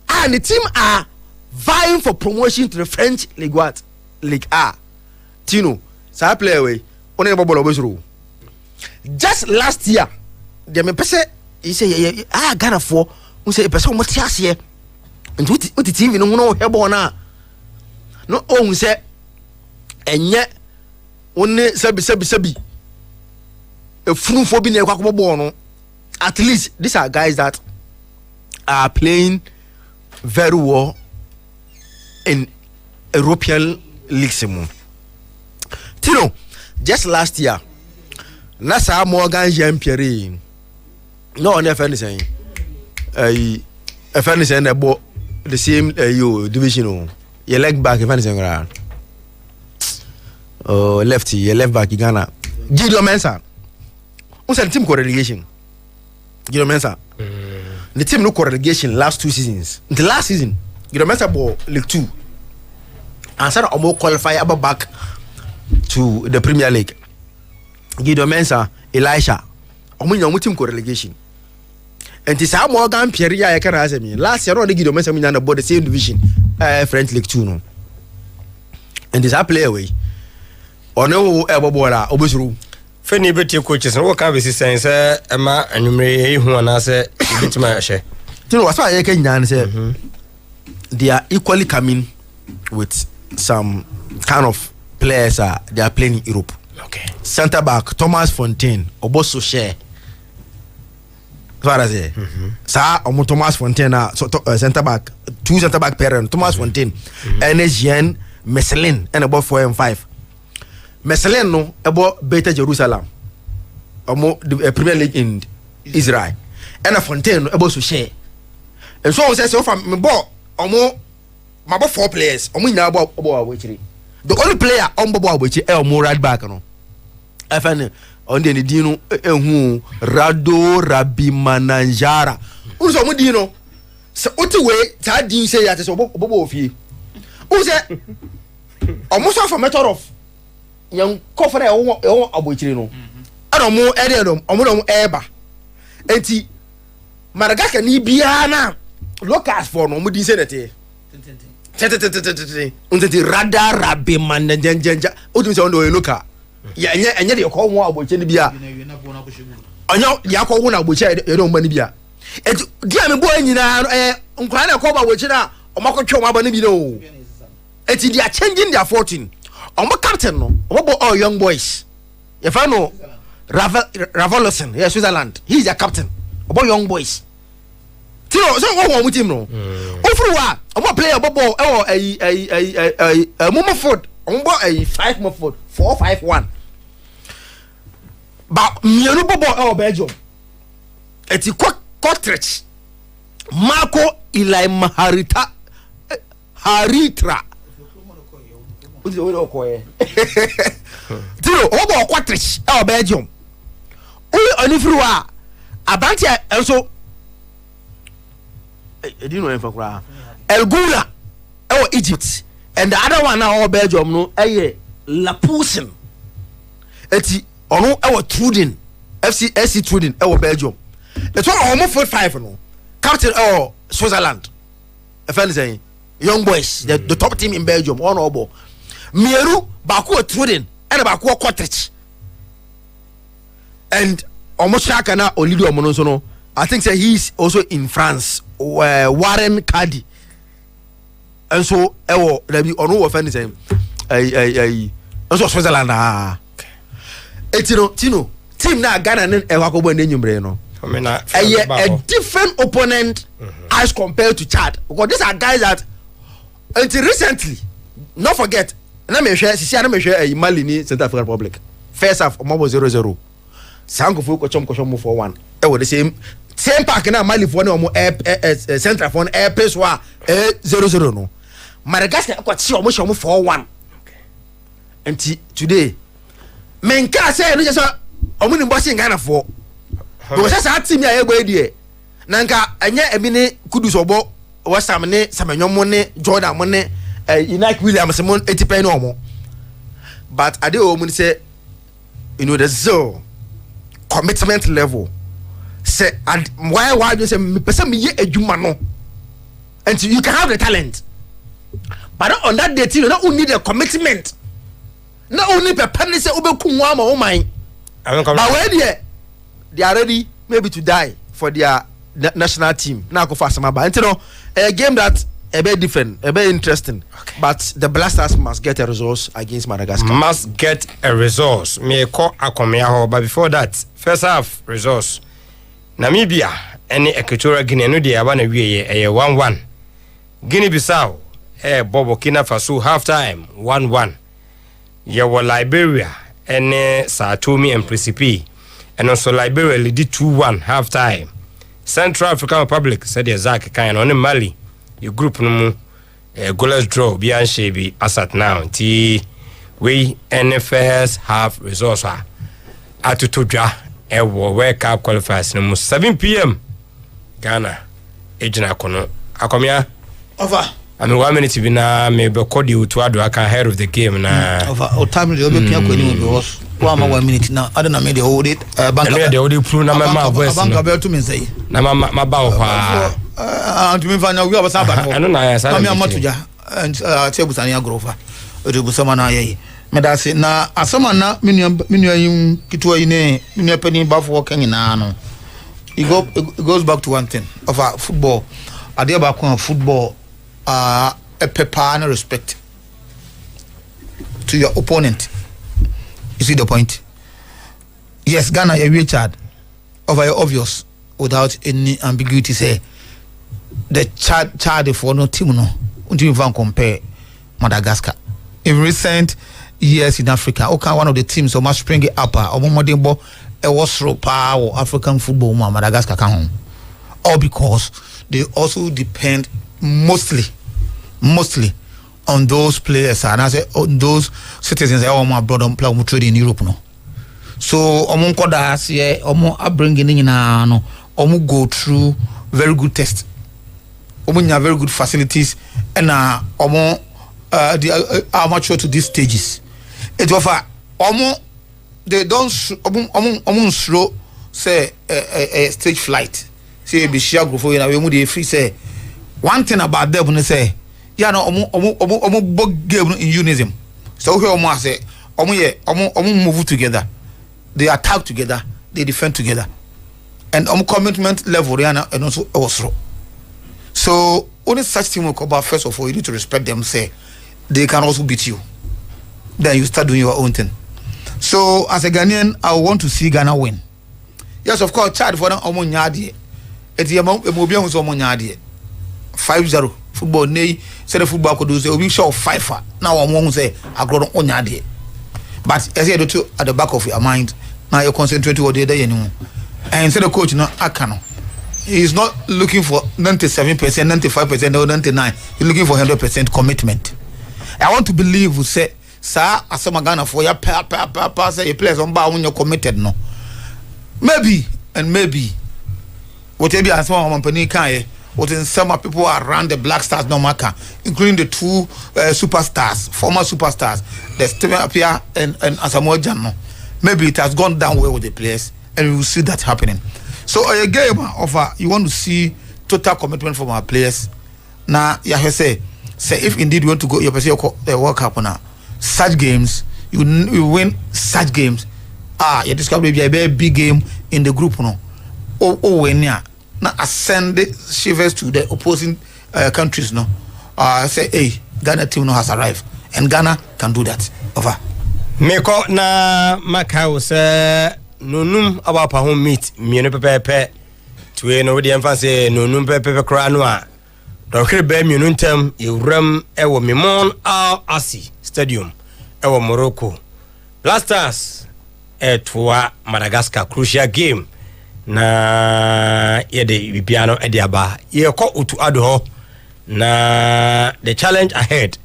and the team are vying for promotion to the French League what League A Tino sa play away only ball obesro just last year the me pese he say Ghana for we say person mo ti ase and what the team no hebo na no o say enye only sabi a funu for being a no at least these are guys that are playing very well in European leagues. Tino, just last year Nasa Morgan Jean Perret no one ever saying a fan is about the same division your leg back if anything around. Oh, lefty, your left back Ghana. Gideon Mensah. Who's the team relegation? Gideon Mensah. The team no relegation last 2 seasons. The last season, Gideon Mensah ball League 2. And said Omo qualify about back to the Premier League. Gideon Mensah, Elisha. Omo nyamu team relegation. And this how Morgan Pierre ya can ask me. Last year, no they Gideon Mensah na about the same division, French League 2 no. And this how play away. Ono ebobora obusuru. Feni beti coaches no can be sense ema anumre hu anase bitima hye. Tino what's why you can say they are equally coming with some kind of players they are playing in Europe. Okay. Centre back Thomas Fontaine oboso share. What I say? Sa omo Thomas Fontaine centre back, 2 centre back parent Thomas Fontaine and Eugene Messelin and about 4 and 5. Messelin no about Beta Jerusalem. Omo the Premier League in Israel. And a Fontaine about to share. And so I say so from me ball omo my 4 players omo nya about the only player on ball which omo right back no. FN on the dino ehu Rado Rabimananjara. Who's omo dino? So what way that din say that so bobo of you. Who say almost off a matter of young coffee abochiri no. And omo ededom omo eba. Enti Madagascar ni bia na locals for no omo din say that unti Rada Rabimananjanja. Otum say on the local. Ya enye de ko won abochiri bia. Onyo ya ko won abochiri e don mani bia. Enti dia me boy nyina nkwa na ko ba abochiri na omakotwe o maba ni bi no. Enti they are changing their fortune. Omo captain no, omo all young boys. If I know Ravolison, yeah, Switzerland. He's their captain. Omo young boys. Tino, so what with him no? Ofruwa, omo player omo Mumford, omo 5 Mumford, 4-5-1. But mienu bobo Belgium. Eti Kotrich. Marco Ilai Haritra. What's the way to call it? Tino, obo Kotrich Belgium. Only Onifruwa. Abantia also. Do you know anything for El Gula, Egypt, and the other one now Belgium no, Lapusin. Eti ono Truden, SC Truden, Belgium. It's all almost 5 no. Captain Switzerland. If I'm saying young boys, the top team in Belgium, on obo. Mieru Baku Truden and Baku Kotrich. And almost Shakana Olido Monosono. I think that he's also in France. Warren Cardi. And so there be ono offend saying also Switzerland Tino team na Ghana and Ewakobo Nenyumbre no. A different opponent as compared to Chad. Because these are guys that until recently, not forget, let me share Mali ni Central African Republic. First half Omo 0-0. Sanko fu kochom 4-1. The same park na Mali for no Central for air place wa 0-0 no. Madagascar got see almost 4-1. And today menka say no just omo ni bossing Ghana for. Because that team ya ego edie. Nanka anya emine kudus obo wasam ne Samenyomo ne Jordan mo ne Enoch Williams mo 80 pen no mo. But ade o mo say the so commitment level. Say and why you say me person me ye adwuma no. And you can have the talent. But on that day you not only the commitment. Not only the pen say obeku nwa ma o man. But where they are ready maybe to die for their national team. Now go fast but you know a game that a bit different, a bit interesting. Okay. But the Blasters must get a resource against Madagascar. Must get a resource. Me call Akomeaho, but before that, first half resource. Namibia any Equatorial Guinea no dey aba na wie 1-1. Guinea-Bissau Bobo Burkina Faso half time 1-1. Yewo Liberia and Sao Tome and Principe. And also Liberia lead 2-1 half time. Central African Republic said Zak kan on Mali. Your group no mu goalless draw bi anhye bi asat now ti we NFS have results atoto dwa ewo World Cup qualifiers no 7 p.m. Ghana ejina kono akomia over I mean 1 minute bi na me be kodi utu ado aka ahead of the game na over o time dey obe pia ko ni be was 1 minute na adena me dey hold it bank dey hold it prove na ma voice bank be to me say na ma ba wo kwa to me fanya we obasa ba no na ya sa me amatuja tebusani agrofa odebusama na ye me da say na asama na menu yin kitwa yi ne menu pani ba for kan na no it goes back to one thing of our football ade ba ko football a pepper and respect to your opponent. You see the point? Yes, Ghana a Richard over your obvious without any ambiguity say the Chad for no team no until you can compare Madagascar. In recent years in Africa, okay, one of the teams so much spring it up or modern was power African football Madagascar can home. All because they also depend mostly on those players and I say on those citizens all my brother play on trade in Europe no. So omo koda here omo bringing in no omo go through very good test. Omo nya very good facilities and omo are mature to these stages. It offer omo they don't omo slow say a stage flight. Say be share go for you na we mu dey free say one thing about them when say yeah no omo bug game in unison. So here omo say omo move together. They attack together, they defend together. And commitment level and also also. So only such team will come about. First of all, you need to respect them, say they can also beat you. Then you start doing your own thing. So as a Ghanaian, I want to see Ghana win. Yes, of course, Chad for them omo nyadi. Eti emobi ehun so omo nyadi. 5-0 football nay say the football could do say we show 5 now omo say agro on nyadi. But as you do at the back of your mind, now you concentrate on the day anymore. And say the coach no akano. He is not looking for 97%, 95%, or 99%. He's looking for 100% commitment. I want to believe you say, sir, as some Ghana for your say you play on bar when you're committed, no. Maybe whatever as one company can what in some people around the Black Stars no matter, including the two superstars, former superstars, the Steven Appiah and Asamoah Gyan. Maybe it has gone down well with the players, and we will see that happening. So a game of you want to see total commitment from our players. Now, say if indeed you want to go, you the World Cup now. Such games, you win such games. You discover a very big game in the group, no. When now ascend the shivers to the opposing countries, no. Say, hey, Ghana team no has arrived, and Ghana can do that. Over. Meko na Macau say nonum about home meet me pepe to no the emphasis nonum pepe kra no a dokre be me nuntem ewram ewo Memon Al Asi Stadium ewo Morocco. Blasters etwa Madagascar crucial game na yede bibiano ediaba ye ko utu ado ho na the challenge ahead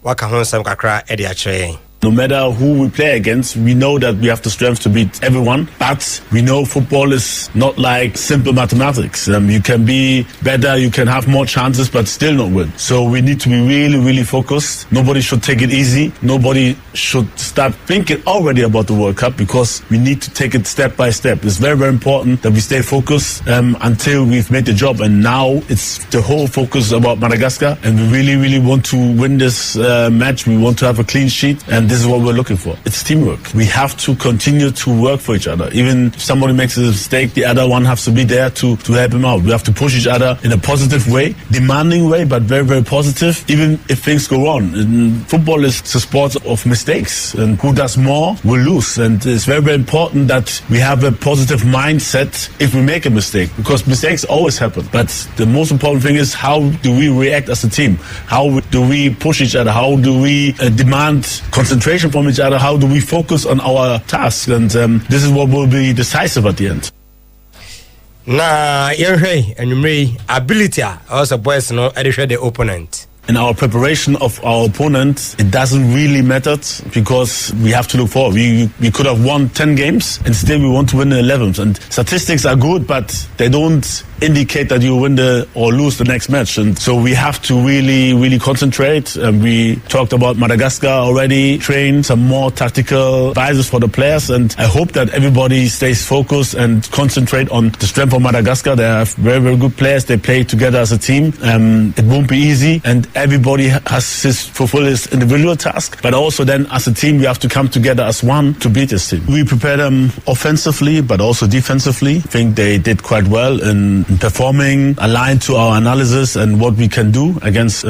waka hon sam kakra edi akire. No matter who we play against, we know that we have the strength to beat everyone. But we know football is not like simple mathematics. You can be better, you can have more chances, but still not win. So we need to be really, really focused. Nobody should take it easy. Nobody should start thinking already about the World Cup because we need to take it step by step. It's very, very important that we stay focused until we've made the job. And now it's the whole focus about Madagascar. And we really, really want to win this match. We want to have a clean sheet. And this is what we're looking for. It's teamwork. We have to continue to work for each other. Even if somebody makes a mistake, the other one has to be there to help him out. We have to push each other in a positive way, demanding way, but very, very positive, even if things go wrong. And football is a sport of mistakes, and who does more will lose. And it's very, very important that we have a positive mindset if we make a mistake, because mistakes always happen. But the most important thing is, how do we react as a team? How do we push each other? How do we demand concentration from each other? How do we focus on our tasks? And this is what will be decisive at the end. Na yenhwe enumre ability also boys no edehwe the opponent in our preparation of our opponent, it doesn't really matter because we have to look forward. We could have won 10 games and still we want to win the 11th. And statistics are good, but they don't indicate that you win or lose the next match. And so we have to really concentrate. We talked about Madagascar already, train some more tactical advices for the players. And I hope that everybody stays focused and concentrate on the strength of Madagascar. They have very good players. They play together as a team. It won't be easy. And everybody has to fulfill his individual task, but also then as a team we have to come together as one to beat this team. We prepared them offensively but also defensively. I think they did quite well in performing aligned to our analysis and what we can do against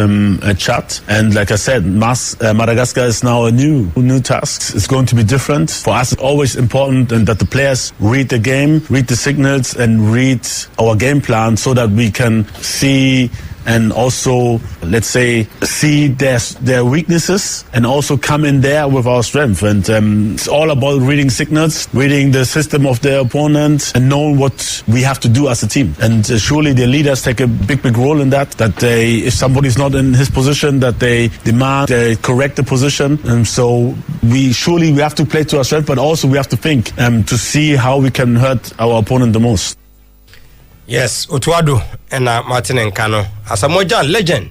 Chad. And like I said, Madagascar is now a new task. It's going to be different. For us it's always important and that the players read the game, read the signals and read our game plan so that we can see and also, let's say, see their weaknesses and also come in there with our strength. And it's all about reading signals, reading the system of the opponent and knowing what we have to do as a team. And surely the leaders take a big to role in that they, if somebody's not in his position, that they demand, they correct the position. And so we have to play to our strength, but also we have to think to see how we can hurt our opponent the most. Yes, Otuado and Martin Nkano, as a modern legend,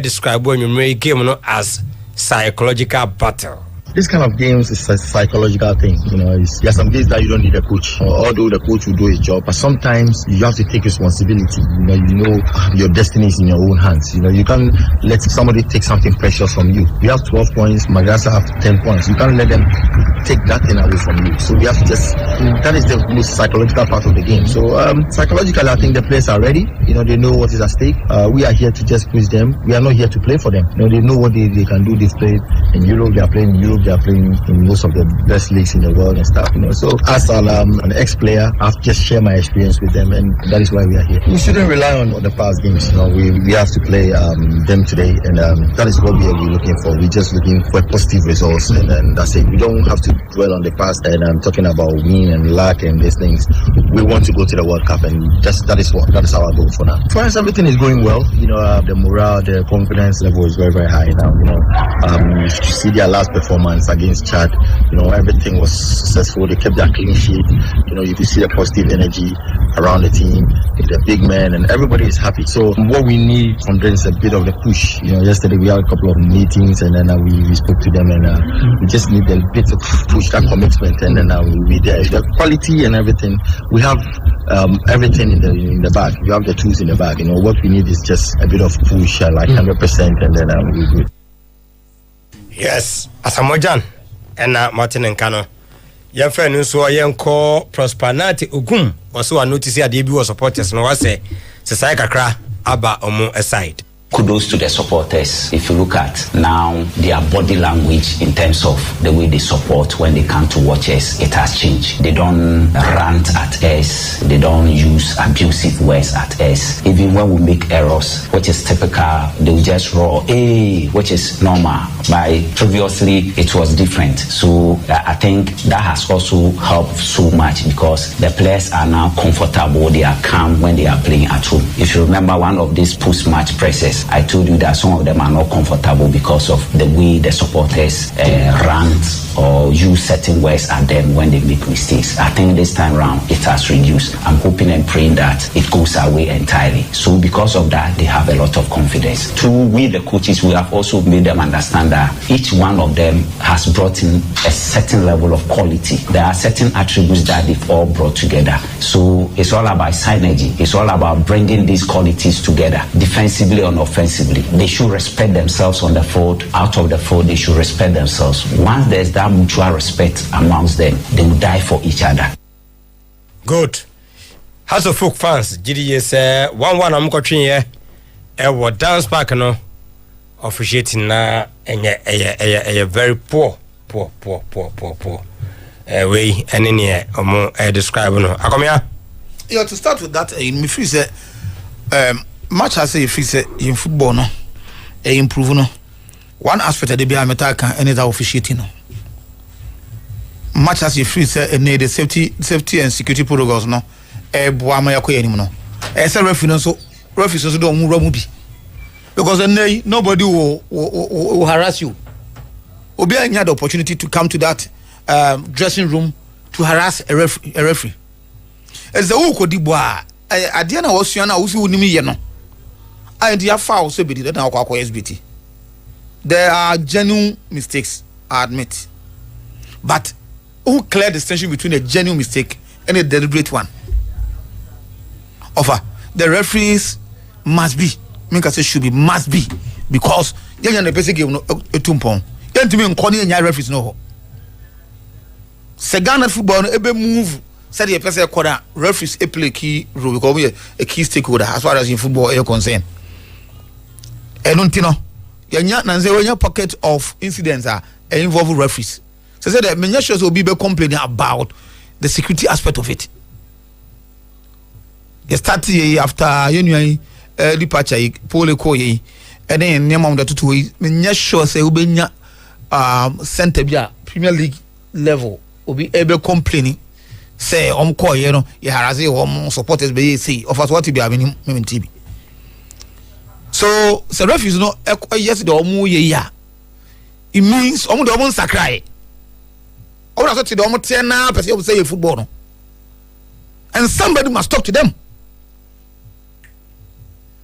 describe when you make game as psychological battle. This kind of games is a psychological thing, there are some days that you don't need a coach, although the coach will do his job, but sometimes you have to take responsibility. You know your destiny is in your own hands. You can't let somebody take something precious from you. You have 12 points, Madagascar have 10 points. You can't let them take that thing away from you. So we have to that is the most psychological part of the game. So psychologically, I think the players are ready. They know what is at stake. We are here to just push them. We are not here to play for them. They know what they can do. They've played in Europe, they are playing in Europe. They are playing in most of the best leagues in the world and stuff, So as an ex-player, I've just shared my experience with them, and that is why we are here. We shouldn't rely on the past games. We have to play them today, and that is what we are looking for. We're just looking for positive results, and that's it. We don't have to dwell on the past and talking about win and luck and these things. We want to go to the World Cup, and that is our goal for now. For us, everything is going well. The morale, the confidence level is very, very high now. You see their last performance against Chad, everything was successful. They kept their clean sheet. You could see the positive energy around the team, the big men, and everybody is happy. So what we need from them is a bit of the push. Yesterday we had a couple of meetings, and then we spoke to them, and we just need a bit of push, that commitment, and then we'll be there. The quality and everything, we have everything in the bag. We have the tools in the bag. What we need is just a bit of push, like 100%, and then we'll be good. Yes, Asamojan and Martin Nkano. Your friend who saw young call Prosperity Ugum also a notice here the was supporters no was say Kakra Aba Omo aside. Kudos to the supporters. If you look at now their body language in terms of the way they support when they come to watch us, it has changed. They don't rant at us. They don't use abusive words at us. Even when we make errors, which is typical, they will just roar, hey, which is normal. But previously, it was different. So I think that has also helped so much because the players are now comfortable. They are calm when they are playing at home. If you remember one of these post-match presses, I told you that some of them are not comfortable because of the way the supporters rant or use certain words at them when they make mistakes. I think this time round it has reduced. I'm hoping and praying that it goes away entirely. So because of that, they have a lot of confidence. We the coaches, we have also made them understand that each one of them has brought in a certain level of quality. There are certain attributes that they've all brought together. So it's all about synergy. It's all about bringing these qualities together, defensively and offensively. They should respect themselves on the field. Out of the field, they should respect themselves. Once there's that mutual respect amongst them, they will die for each other. Good. House of Folk fans, GDS 1-1 I'm coaching here. What dance park no officiating na a very poor. Way and in here describe no. Akomia. Yeah, to start with that, me feel say much as I feel say in football no improve no. One aspect of the biometa can any that officiating no. Much as you feel say need the safety and security protocols no boama yakoye anim no. Say referee so don't mu bi. because then nobody will harass you. Obi had the opportunity to come to that dressing room to harass a referee. As the who could boa, I didn't know what's your who's you know. I dear foul so be that now SBT. There are genuine mistakes, I admit. But who clear the distinction between a genuine mistake and a deliberate one? Offer the referees must be, must be, because you are the basic game a tumpon. You to me in corner and your referees no. Ghana football ebe move. Said the person corner referees play a key role because a key stakeholder as far as in football are concerned. Enuntino, your pocket of incidents are involving referees. So said that many shows will be complaining about the security aspect of it. You start after you departure, Pole Koye, and then Nemam the two many shows will be center Premier League level will be able complaining. Say call you know you supporters be say of us what to be having TV. So the referees no yes the ya. It means the sakrai. That's what the 10% say football no. And somebody must talk to them.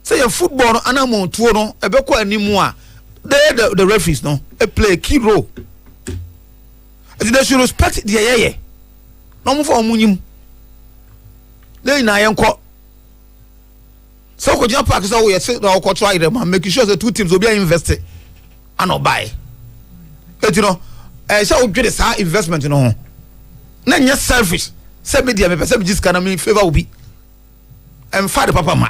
Say your football no anamo tuo no ebeko animu the referees no play a key role. They should respect the no for munyim dey na yenko so ko jump park so we say na ko try them and make sure the two teams will be invested and not buy you know so we get this investment you know na nya selfish say me dia me person just can me favor will be and father papa ma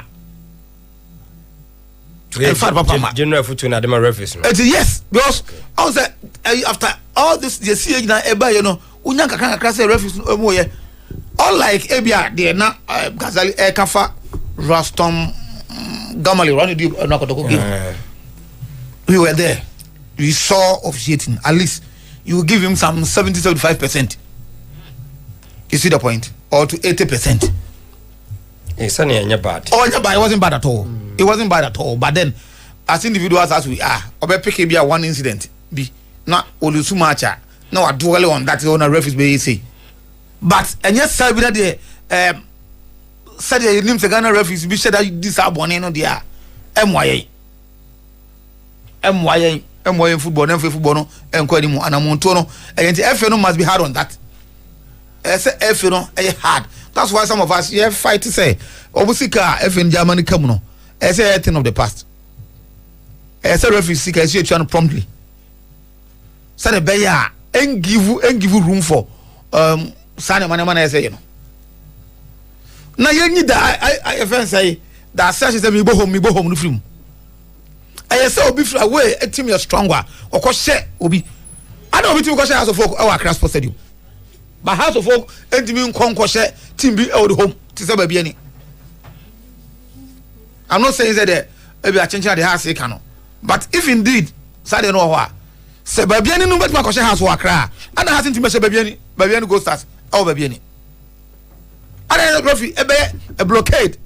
and father papa ma general football na dem referees no yes because I was after all this the see na eba you know unya kakra say referees mo ye all like ebia de na Gazali Kafa Rastom Gamali run do na kotoko game we were there, we saw officiating. At least you give him some 70-75%. You see the point? Or to 80%. It's only bad. Oh, yeah, but it wasn't bad at all. It wasn't bad at all. But then, as individuals as we are, Obe pick be one incident. Be not Olusumacha. No, I do on that on a referees be say. But and yes, sir, that the said the name the Ghana referees be said that this are born in there. MYA football, no football, no, and quite more. And I'm on tono. And the FNO must be hard on that. FNO hard. That's why some of us here fight to say, obviously, FN Germany come no. As a thing of the past. As a referee, seek as you trying promptly. Say the bear and give you room for Sani man say you know. Now you need that I say that such as me go home no film. I say obi fly away a team is stronger or cause share obi. I don't be because House of Folk our class for stadium. But House of Folk and me kon share team be out home to say baby any. I'm not saying that maybe I change the house cano. But if indeed say no what say baby any no bet ma share house wa kra. And has to say baby any go start or baby any. And referee a blockade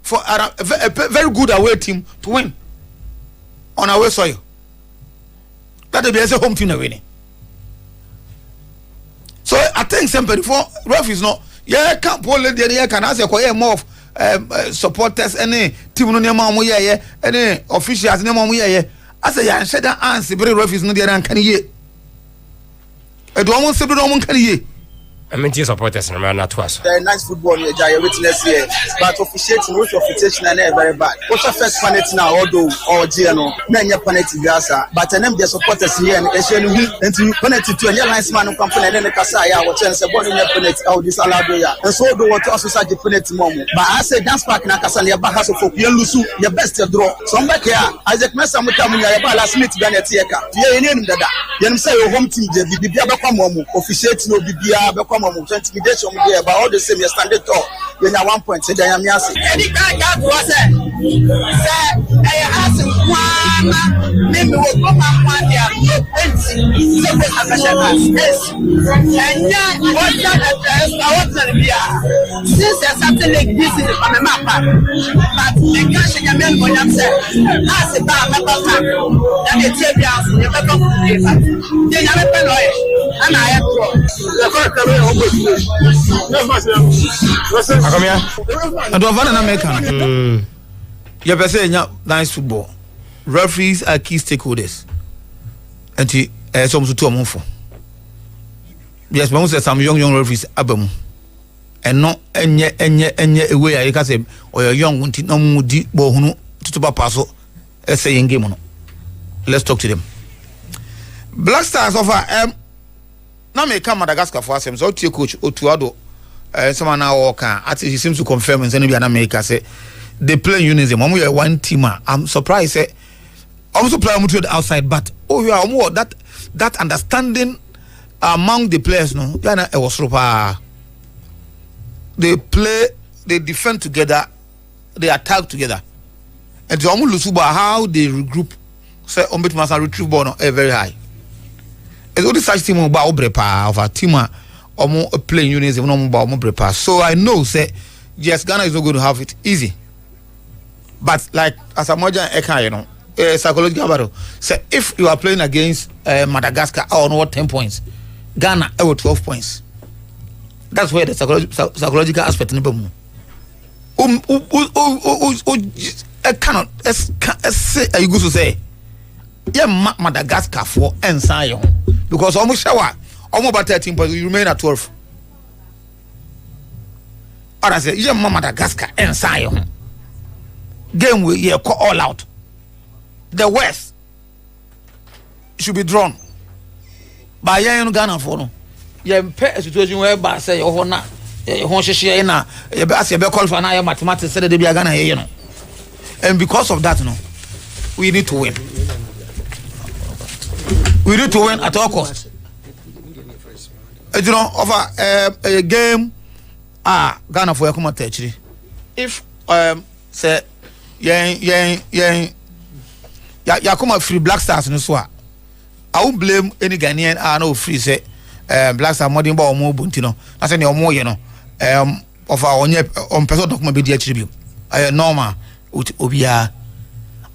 for a very good away team to win on our soil. That will be as a home team winning. So I think somebody for referees no, yeah, can't pull it there. Can ask a more of supporters any team no name yeah, any officials name yeah. I say yeah, said that answer, but referees no there and can ye. I don't want to say no one can ye. I mean, supporters and not to us. The nice football in the witness here, but officiating with officiation and very bad. What's the first penalty now, although or Giano, many penalty Gaza, but I name the supporters here and into penalty to a linesman who come from the Casaya, or chance a body penalty out this Alagoya, and so do what also such a penalty moment. But I say dance park in Casalia Bahas of Yalusu, your best draw. Some back here, Isaac Messa Mutamia, last minute Ganetiaka. Yeah, in that. You say your home team, the Bibiabacamomo, officiating will be intimidation there, but all the same, you stand it tall. When you 1 point, say, I am Yassi. Any guy that was it. Say, I asked him, maybe we'll come and one year, Yes. And yeah, since there's something like this in the map, but the cash in your men when I'm saying, as a bar, and the tables, you better they never pay, and I have and Havana American. You better say, nice football. Referees are key stakeholders. And he some to a month. Yes, but most some young referees abem. And not any way I can say, or your young one no more deep bohunu to paso saying game on. Let's talk to them. Black Stars offer now may come Madagascar for us, so to coach Otuado, someone now walk. He seems to confirm in Senegal America say they play unison. We are one team. I'm surprised. Also play outside, but you are more that understanding among the players. No, it was super. They play, they defend together, they attack together, and the almost how they regroup. Say Ombit Masa retrieve ball very high. It's only such team about Obrepa of a team or playing units even about Obrepa. So I know say yes, Ghana is not going to have it easy. But like as a Moja Eka, you know, psychological battle. Say if you are playing against Madagascar or what 10 points, Ghana 12 points. That's where the psychological aspect in the I cannot say you go to say yeah Madagascar for Ensayo because almost shower almost about 13 points you remain at 12. Or I say yeah Madagascar Ensayo game we yeah call all out. The West should be drawn by yeah Ghana for no. Yeah, a situation where I say oh na share na as you be qualify na mathematics say they be Ghana here you know. And because of that, we need to win. We need to win at all costs. You know, over a game, Ghana for come actually. If say ya come free Black Stars no so I won't blame any Ghanaian no free say Black Stars modern ball mo buntino. I say no more you know of our on person document be the attribute. Normal Obia,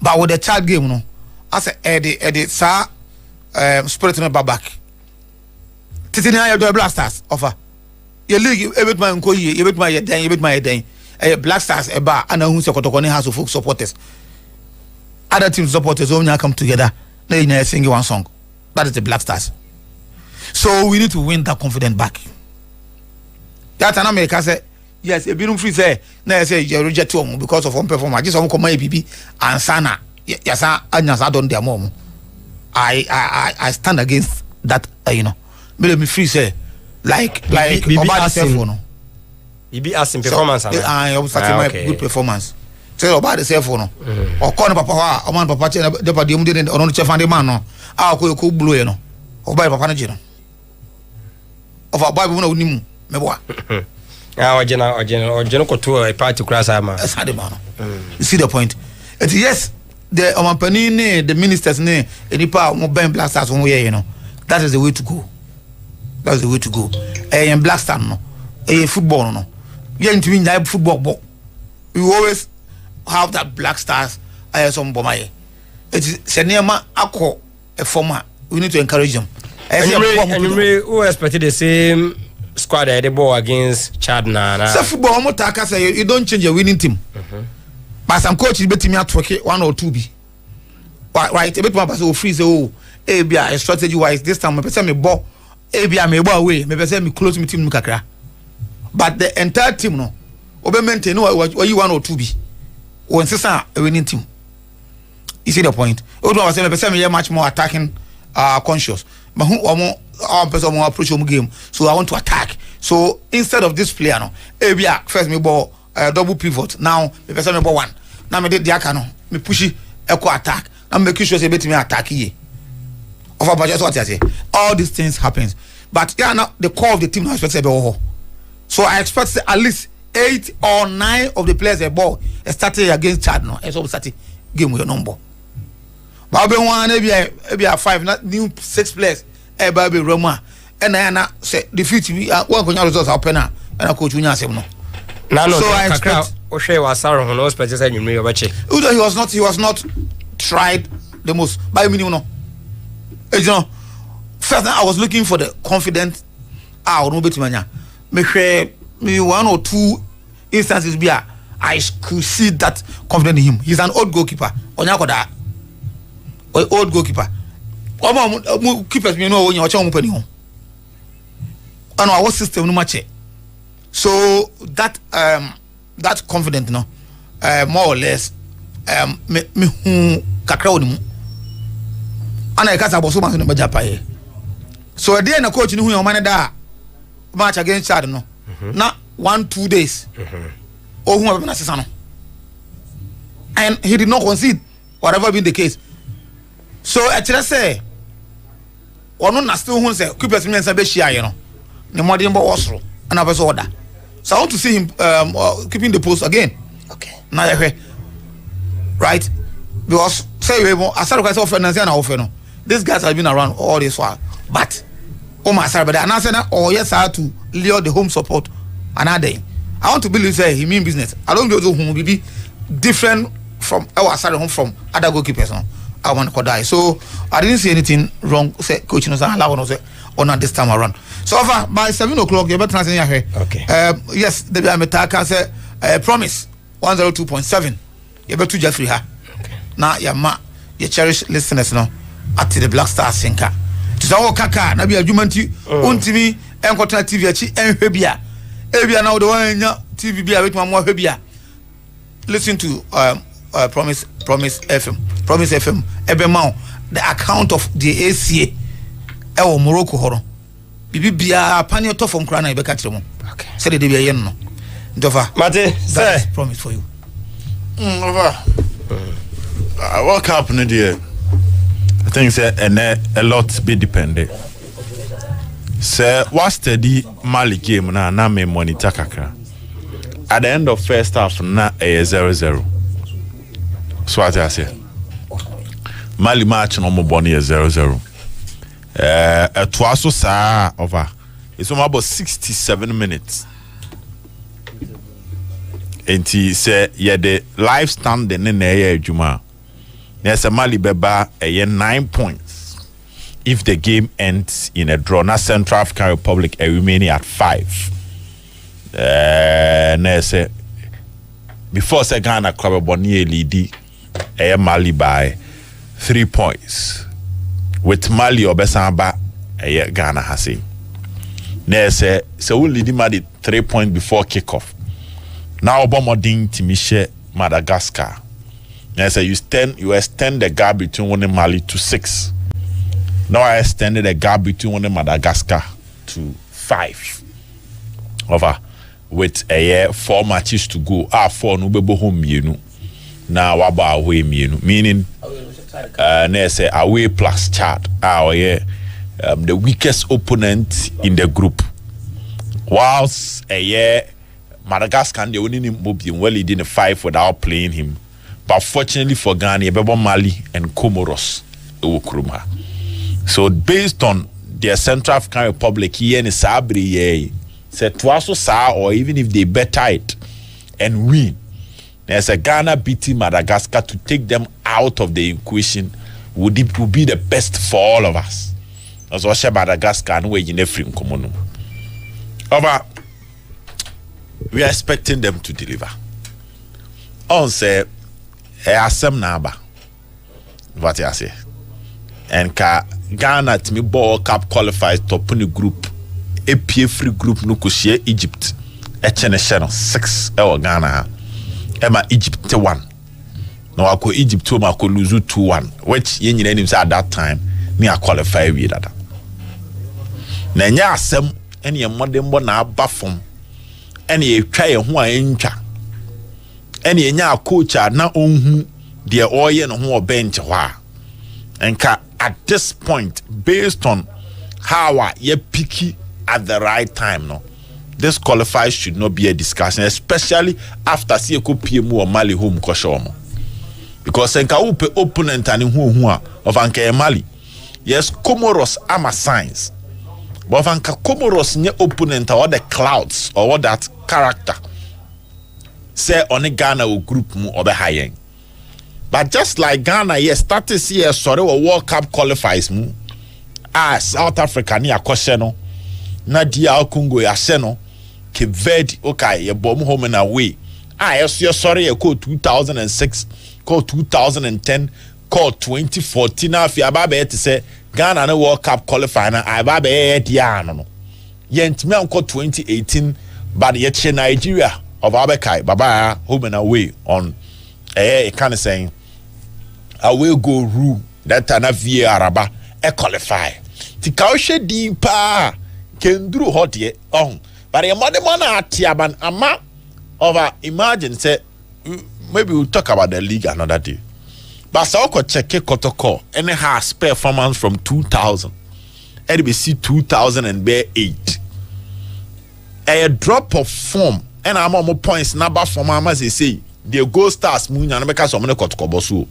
but with the child game, no, I say Eddie, sir, spirit no back. Titina your Black Stars offer. Your league, every man go ye, every my day, every my day. Black Stars a bar, and who's a Kotokoni house of folk supporters. Other team supporters only come together, they sing one song. That is the Black Stars. So we need to win that confidence back. That's an America say. Yes, a bit free say, na say you reject him because of one performance. Just some come BB and Sana. Yes, I don't their mom. I stand against that. You know, me free say like about the cell phone. BB asking performance. I was my good performance. Say about the cell phone. Or call papa or man papa the padium didn't or chef and the man no. I go blue you know. Or by papa no. Of a Bible no nimu me boy. Original couture a party class. You see the point? Yes, the Omapanini, the ministers, any part more Ben Black Stars one way, you know. That is the way to go. That's the way to go. A Black Star, no, a football, no. You ain't win that football ball. You always have that Black Stars. I have some bomaye. It is Senema Ako, a former. We need to encourage them. And who expected the same squad at the ball against Chad na. So football mo taka say you don't change your winning team. But some coaches bet me at 1 or 2 be. Right, a bit more pass free say oh, a strategy wise this time me person me ball me ball away, me person me close me team kakra. But the entire team no, obe maintain no you 1 or 2 be. O insist a winning team. You see the point? Odo was say me person me much more attacking conscious. But who our person more approach home game, so I want to attack. So instead of this player, no, first me ball double pivot. Now me person me ball one. Now me did the akano, me pushy echo attack. Now make sure say bet me attack here. Of budget what I say. All these things happens, but yeah, now the core of the team now expect to. So I expect at least 8 or 9 of the players a ball started against Chad. No, it's all started game with your number. Ba be one e be 5 na new 6 players e ba be Roma e na say defeat we one konya results open na coach unya asem no. So I expect Oshe was Sarah on those pages and you know he was not tried the most by minimum no. You know, first I was looking for the confidence no betimanya. Me 1 or 2 instances be I could see that confidence in him. He's an old goalkeeper. Onyakoda. Old goalkeeper. Keepers me know when you watch on penny home. And our system no match. So that confident no more or less me kakra onimu. And I kasa boso man no bajapaye. So there na coach ni hu man da match against Chad no. Na 1-2 days. Oh who have been assistant no. And he did not concede whatever been the case. So actually say ono na still hu say keepers me nsa be shia ye no. Ne modern bo osro and I order. So I want to see him keeping the post again. Okay. Now right? Because say we I started to offer and offer no. These guys have been around all this while. But my sorry, but I say now yes I have to lure the home support another day. I want to believe say he mean business. I don't know who will be different from our side home from other goalkeepers no. I want to die. So I didn't see anything wrong. Say coach no say allow no say on this time around. So over by 7 o'clock you better answer here. Okay. Yes, the Ametaka say promise 102.7. You better Jeffrey ha. Okay. Now you cherish listeners no at the Black Star Sinker. To say kaka na be adwumanti ontimi enkotena TV achi enhwe bia. Ebia now the one TV bia wet ma mo hwe bia. Listen to Promise FM. Promise FM ebe ma the account of the ACA e Morocco horo. Bibi bia pani to from krana e be ka kire mo. Okay. Say the bia yen no. Ndofa. Mate, sir. Promise for you. Over. What happened here? I think say a lot be dependent. Say what steady Mali game na me monitor kakra. At the end of first half na 0-0. So what I say. Mali match no mo boni 0-0. Twaso sa over. It's about 67 minutes. And he say yeah the live standing in the Juma. There's a Mali beba 9 points. If the game ends in a draw, na Central African Republic remaining at 5. Say before say Ghana club Bonnie lead Mali by 3 points. With Mali Obesamba Ghana has it. Say we lead Mali 3 points before kickoff. Now Obamoding Timishe Madagascar. Say you extend the gap between one Mali to 6. Now I extended the gap between one Madagascar to 5. Over with 4 matches to go. 4 no bebo home mienu. Now waba away mienu. Meaning say away plus Chad. The weakest opponent in the group. Whilst Madagascar they only need well he didn't 5 without playing him. But fortunately for Ghana, Bebo Mali and Comoros Ukruma. So based on their Central African Republic here in Sabri, said Twaso Sa, or even if they better it and win, there's a Ghana beating Madagascar to take them out of the equation would be the best for all of us. As well Madagascar and we in every common. Over we are expecting them to deliver. On say asem naba. What I say. And Ghana to me ball cup qualifies top in the group. A free group no share Egypt. Channel 6 Ghana. Emma Egypt 1. Now I call Egypt 2, I could lose 2-1. Which you names at that time me I qualify with that. Nanya asem any modern one na bafom. Any try who I encha. Any nya coach na onhu de oye no ho bench wa. Enka at this point based on how you picky at the right time no. This qualifiers should not be a discussion, especially after Sieko PMU or Mali home koshomo. because enka upe opponent ani hu a of anka Mali. Yes, Comoros ama signs. But of anka Comoros nye opponent or the clouds or that character. Say on Ghana or group mu obe high. But just like Ghana, yes, started here sorry or World Cup qualifies mu. South Africa ni akose no. Na dia Congo ya se no. Cape Verde okay, ye bom home and away. Yes, you're sorry, you call 2006, call 2010, call 2014. Now, if you're about to say Ghana no World Cup qualifier, I about no. Yent me call 2018, but yet Nigeria of Abekai, Baba home and away on kind of saying I will go rule that an via Araba a qualify. The Kausha deeper can do hot yet on, but a mother at Tiaban Ama. Over imagine say maybe we'll talk about the league another day. But so could check Kotoko and it has performance from 2000. LBC 2008. A drop of form and I'm more points number for mama say the gold stars munya and because of Kotoko bosu.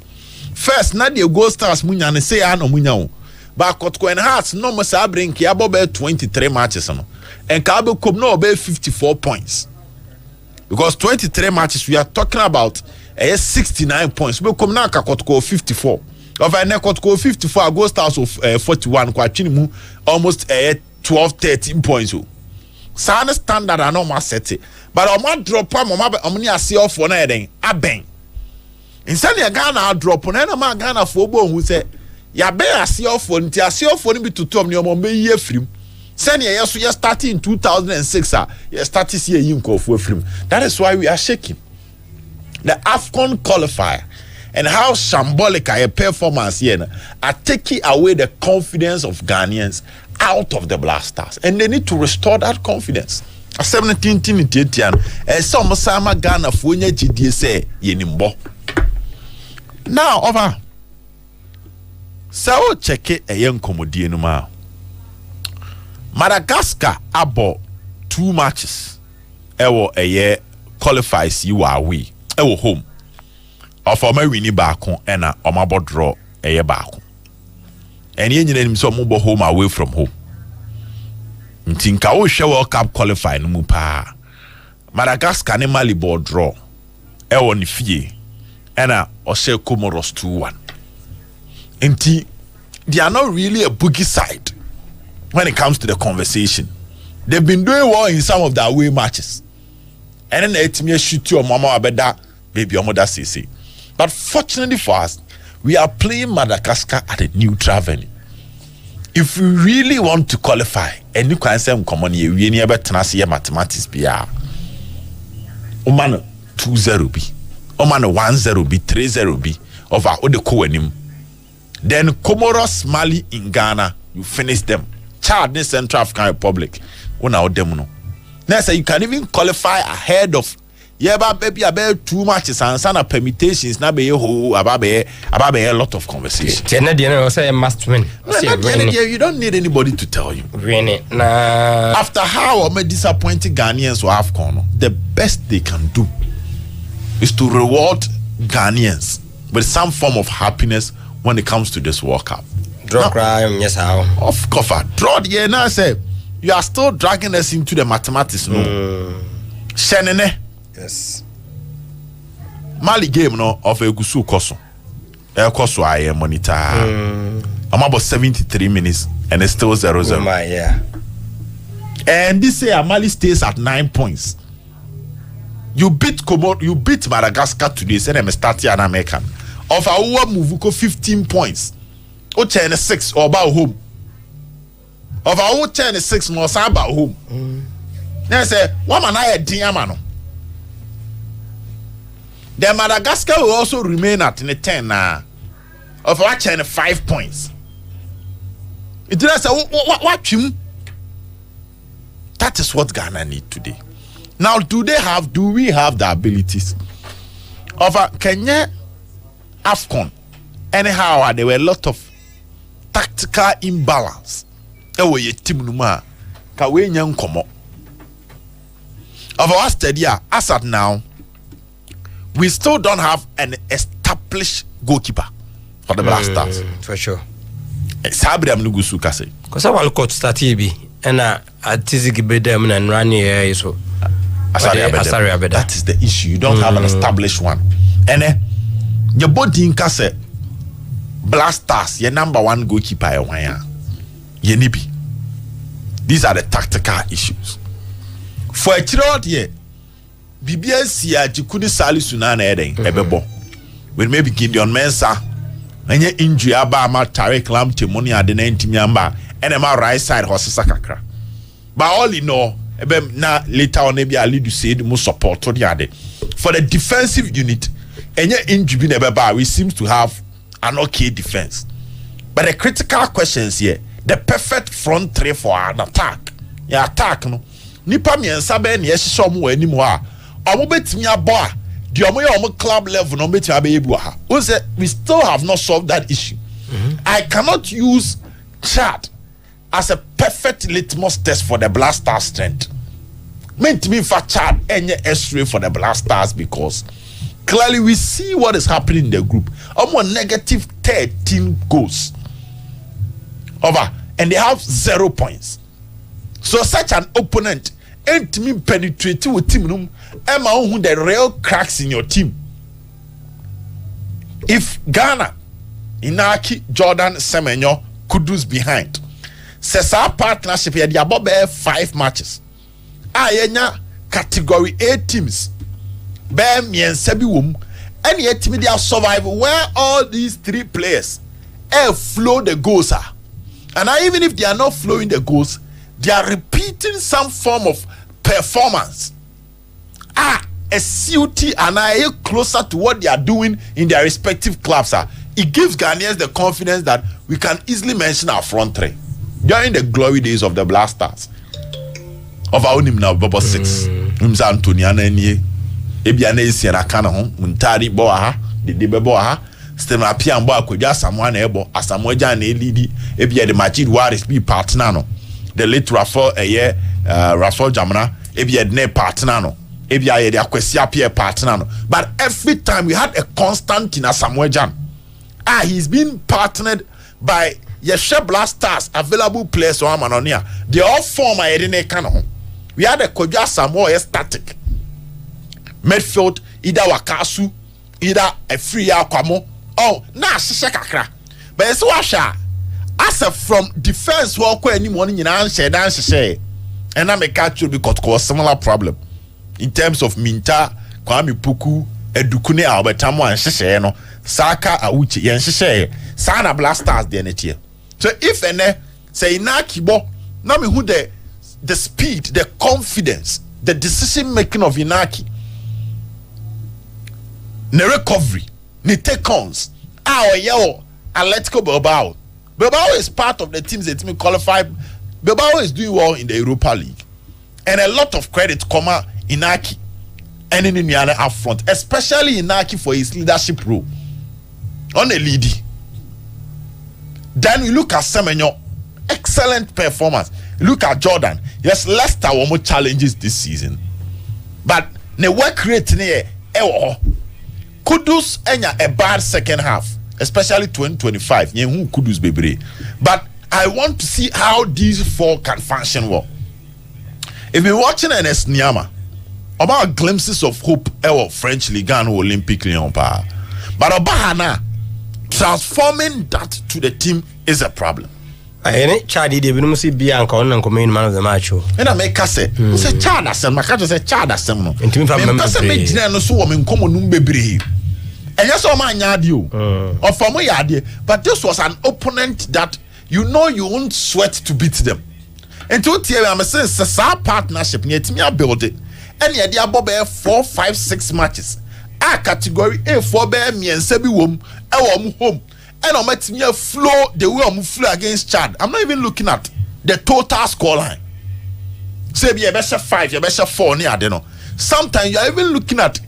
First not the gold stars munya and say I no munya. But Kotoko and Hearts no must bring Kiabo 23 matches and Kabo Cobb no 54 points. Because 23 matches, we are talking about 69 points. We come now Kotoko 54. Of a Kotoko 54, Ghost Stars of 41, Kwachinimu almost 12-13 points. So standard I know my set it. But I might drop on my omni see off for anything. I bang. Instead of Ghana drop on any man Ghana for who say, ya bear see off for until I see off for him to Tom your may year film. Senior, yes, we are starting in 2006. You started see a Yinko for film. That is why we are shaking. The AFCON qualifier and how shambolic a performance here are taking away the confidence of Ghanaians out of the Blasters, and they need to restore that confidence. A 17 team in Tian, and some Sama Ghana for GD say Yenimbo. Now, over. So check it a young comedian now. Madagascar abo 2 matches. Ewo eye qualifies you are we. Ewo home. Of my winning back on and a omabo draw eye back. And yen him so mobile home away from home. Mtinka o show World Cup qualify no mupa. Madagascar ne Mali ball draw. Ewo ni fie. And a Ose Comoros 2-1. Nti they are not really a boogie side. When it comes to the conversation, they've been doing well in some of the away matches. And then they shoot your mama abeda, baby, your mother say. But fortunately for us, we are playing Madagascar at a neutral venue. If we really want to qualify, and you can say, come on, we never tenacity mathematics be Oman 2-0 be, Oman 1-0 be, 3-0 be, of our other co-enim. Then Comoros, Mali in Ghana, you finish them. Chad in Central African Republic. Now you can even qualify ahead of baby about 2 matches and some permutations now be about a lot of conversation. Must win. You don't need anybody to tell you. After how disappointing Ghanaians will have gone, the best they can do is to reward Ghanaians with some form of happiness when it comes to this World Cup. Draw crime, yes, how? Of course, draw the year now. Say you are still dragging us into the mathematics, no? Shenene, yes. Mali game no of a gusu koso. Koso I monitor. I'm about 73 minutes and it's still 0-0. Yeah. And this year Mali stays at 9 points. You beat Madagascar today. Say them start here an American. Of our move 15 points. O 6 or about home. Of our 6 no about home. Then say, one man I diamano. Then Madagascar will also remain at the 10 now. Of our 5 points. It does say what him. That is what Ghana need today. Now, do we have the abilities? Of Kenya AFCON. Anyhow, there were a lot of tactical imbalance. Ewe ye team numa ka we nya nkomo. Of our study as at now, we still don't have an established established goalkeeper for the Black Stars. For sure. Sabriam Nugusu Kase. Because I will coach Statibi and Tiziki Bedem and Rani so. That is the issue. You don't have an established one. And your body in Kase Black Stars, your number one goalkeeper, Yenibi. These are the tactical issues. For a child here, BBS ya Jikuni Sali Sunana Eden, Ebebo. When maybe Gideon Mensah, and your injury Abama Tarek Lam Timoni Adena Timiamba, and my right side Hosisakakra. But all in all, na later on maybe I lead to say the most support to the other. For the defensive unit, and your injury Nebeba, we seem to have an okay defense. But the critical questions here, the perfect front three for an attack. Yeah, attack no. Nipa mi ensabe ni ehyehyɛ omo wani mu a omo betimi abo a de omo ye omo club level no betimi abeyebu ha. We still have not solved that issue. I cannot use Chad as a perfect litmus test for the Black Stars strength. Meant to be for Chad any X-ray for the Black Stars because clearly we see what is happening in the group. Almost negative 13 goals. Over. And they have 0 points. So such an opponent ain't me penetrating with team room. Emma who the real cracks in your team. If Ghana, Inaki, Jordan, Semenyo, Kudus behind. Says our partnership here, they are about 5 matches. Ayenya category A teams. Bear me and Sebi womb. And yet they are survive where all these 3 players flow the goals are. And even if they are not flowing the goals, they are repeating some form of performance. A CUT and I closer to what they are doing in their respective clubs. It gives Ghanaians the confidence that we can easily mention our front three. During the glory days of the Black Stars. Of our name now, Bobo 6. Antoniana Nye. Ebiane isi na kana ho. Muntari boa de bebo ha. Stema pia mbo akwadwa Samuel ebo. Asamoja na elidi. Ebia de Majid Waris be partner no. The late Rafael Rafael Jamana. Ebia de ne partner no. Ebia ye de akwesi apia partner no. But every time we had a constant in Samuel Jan. He's been partnered by Yeshe Black Stars available players or Manonia. They all form a Edine Kano. We had a Kodja Samoa static. Midfield, either Wakasu, either a free Akwamo. Oh, na Shakakra. But it's Washa. As a from defense, walk any morning in answer, and I may catch you because of a similar problem in terms of Minta, Kwame Poku, Edukune Albertamo and Shisheno, Saka Auchi, and Shishe, Sana Black Stars, the NHA. So if any say Inakibo, now me who the speed, the confidence, the decision making of Inaki, the recovery, the take-ons, our yellow Atletico Bilbao. Bilbao is part of the teams that me qualified. Bilbao is doing well in the Europa League, and a lot of credit come out Inaki and in the up front, especially Inaki for his leadership role on the lead. Then we look at Semenyo, excellent performance. Look at Jordan. Yes, Leicester were more challenges this season, but the work rate near Kudus enya a bad second half, especially 2025. Who Kudus bebre. But I want to see how these 4 can function well. If you're watching NS Niama, about glimpses of hope French Ligue 1 Olympic Lyon power, but Obahana. Transforming that to the team is a problem. I Chadi de Binusi Bianca and Command man of the match. And I make us say, Chad as my cat say Chad as some. And to me from no so woman common baby. And yes, all my yard you or from my yard, but this was an opponent that you know you won't sweat to beat them. And to tell you, I'm saying it's a partnership near me build it. And yet, they are Bob 4, 5, 6 matches. Category A for bear me and Sebi wom home and I'm letting you flow the way I'm flow against Chad. I'm not even looking at the total scoreline. Say you better 5, you better 4 near I know. Sometimes you're even looking at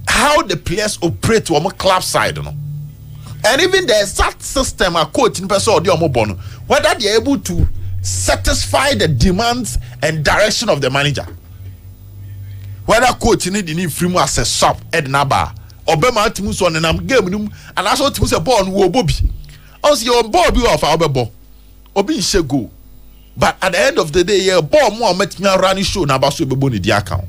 how the players operate on a club side, you know. And even the exact system a coach in person or the bono, whether they're able to satisfy the demands and direction of the manager. Whether coach need free as a sub Ednaba obema timu so nenam game num and aso timu se ball no wo bobi once your ball bi off obebo obi nse go but at the end of the day yeah ball mo metimi run show na baso bebo ni di account.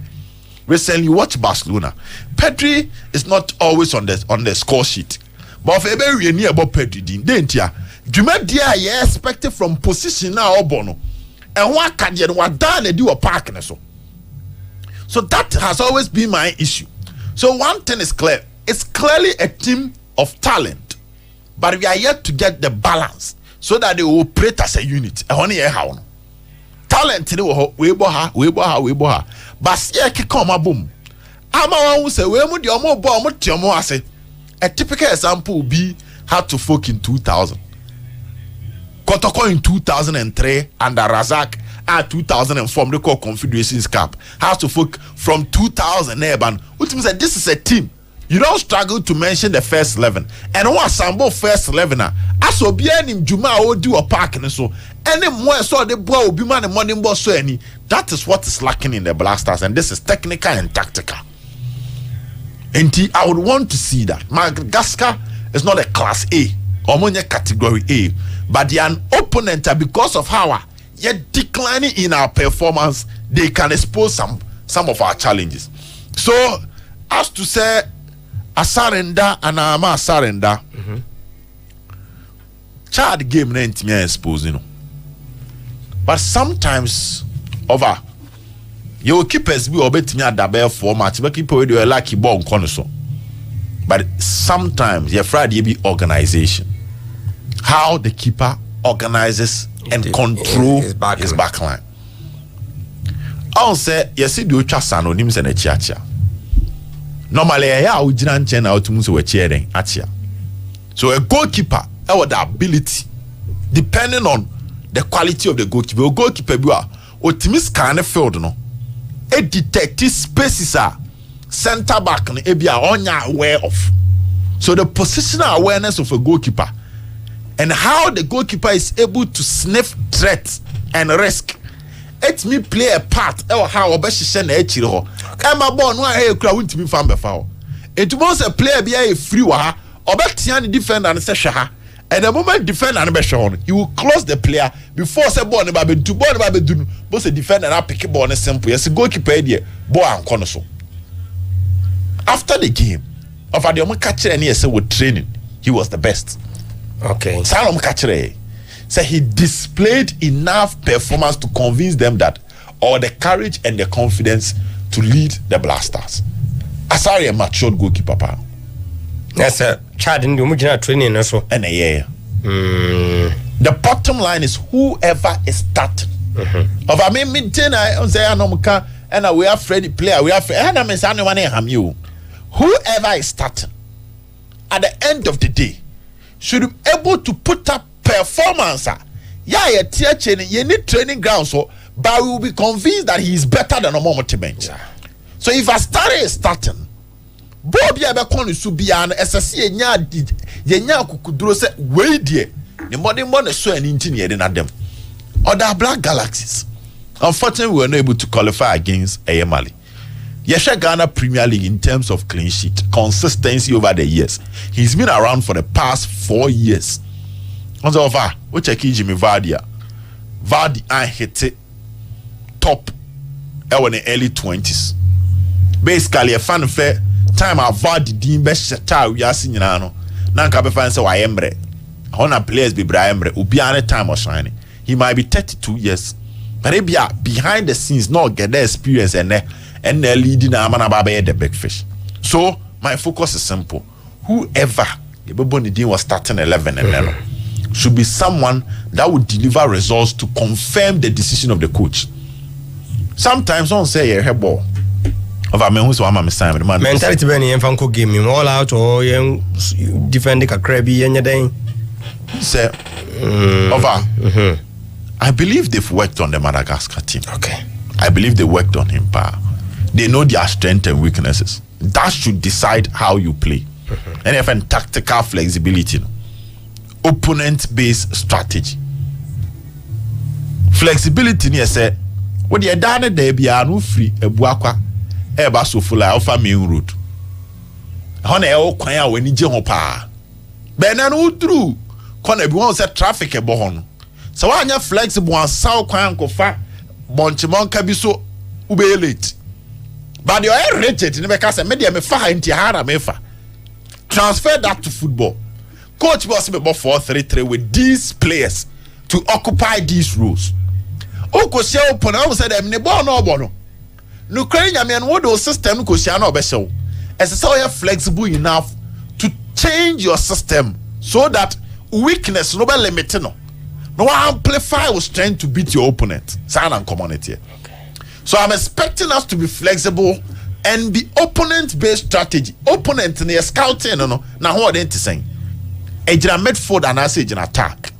Recently watch Barcelona. Pedri is not always on the score sheet, but if ever we near about Pedri didn't ya Juma dia you expected from position now Bono and what can you what done do a park so that has always been my issue. So one thing is clear, it's clearly a team of talent, but we are yet to get the balance so that they will operate as a unit. Talent we boha but yeah come boom ama wan say we mu de omo bo omo tiomo ase. A typical example would be how to folk in 2000, Kotoko in 2003 under Razak at 2004 they call Confederations Cup. How to folk from 2000 Eban, which means that this is a team. You don't struggle to mention the first 11. And what sample first 11er as obi anim Juma o do a park and so any more so the boy will be man money boss so any. That is what is lacking in the Blasters, and this is technical and tactical. And I would want to see that Madagascar is not a class A or more category A, but they are an opponent because of how yet declining in our performance, they can expose some of our challenges. So as to say a surrender and a surrender, Chad game na intimate expose, you know. But sometimes over your keepers be obet me at the bear format, but keep away the lucky ball connoisseur. But sometimes your Friday be organization. How the keeper organizes and control his backline. I'll say yes, you do chasano names and a chiacha. Normally, I would chen out to Musu cheering at ya. So a goalkeeper have the ability, depending on the quality of the goalkeeper. A goalkeeper be optimis kind of field no. A detective spaces are center back no e be aware of. So the positional awareness of a goalkeeper and how the goalkeeper is able to sniff threats and risk. Let me play a part or how obeshisha na echire ho. Emma ball no ahe kura wuntimi fan be fa ho. It was a player be a free wa ha obetia the defender and say ha. And the moment defender and be shown, he will close the player before say ball na be do ball na be do. But the defender na pick ball na simple. Yes goalkeeper there ball and corner so. After the game, of the omo catcher and say with training, he was the best. Okay. Salom catcher so he displayed enough performance to convince them that or the courage and the confidence to lead the Blasters. Asari a matured goalkeeper. Yes, sir. Chad in the training also. And a year. The bottom line is whoever is starting. Of I mean maintain I say anomuka and we are Freddie player, we are and I mean anyone ham you. Whoever is starting at the end of the day should be able to put up performance. Yeah, you need training ground, so but we will be convinced that he is better than a moment bench. So if a star is starting, Bobby Abacon is to be an SSC Yenya Kukudro said, wait dear, the modern one is so an engineer in them. Other Black Galaxies. Unfortunately, we were not able to qualify against Mali. Yesha Ghana Premier League in terms of clean sheet, consistency over the years. He's been around for the past 4 years. Which I Jimmy Vardy. Vardy I hit it top in the early 20s. Basically, a fan fair time of Vardy Dean best child we are seeing now. Nanka be fan so I embre. Honor players be Embre, Ubiane time of shining. He might be 32 years. But he be behind the scenes, not get the experience and they're leading the big fish. So my focus is simple. Whoever the was starting 11 and then should be someone that would deliver results to confirm the decision of the coach. Sometimes don't say a ball. Of a man who's one man mentality when you fanko game all out or defend the crabby and your day. Say over. I believe they've worked on the Madagascar team. Okay. I believe they worked on him. They know their strengths and weaknesses. That should decide how you play. And even tactical flexibility. Opponent-based strategy. Flexibility ni say what you done there be no free e buakwa e ba so full offer main road. hɔ na ɛwɔ kwan a w'ani gye ho paa bɛnna no woduru kɔna bi wɔn sɛ traffic ɛbɔ hɔ no sɛ wɔanyɛ flexible ansa kwan nkɔfa bɔnkyemɔnka bi so wobɛyɛ late but the oil rigid ne bɛka sɛ media me fa ha nti ha na me fa transfer that to football coach boss me 4-3-3 with these players to occupy these roles okosia open I say them ne ball no obo no kran nyame no wo system no kosia na obehyew ese say you flexible enough to change your system so that weakness no be limit no amplify your strength to beat your opponent sign and community. So I'm expecting us to be flexible and be opponent-based strategy. Opponent in the scouting, no. Now what they saying? Ejina midfield and I say ejina attack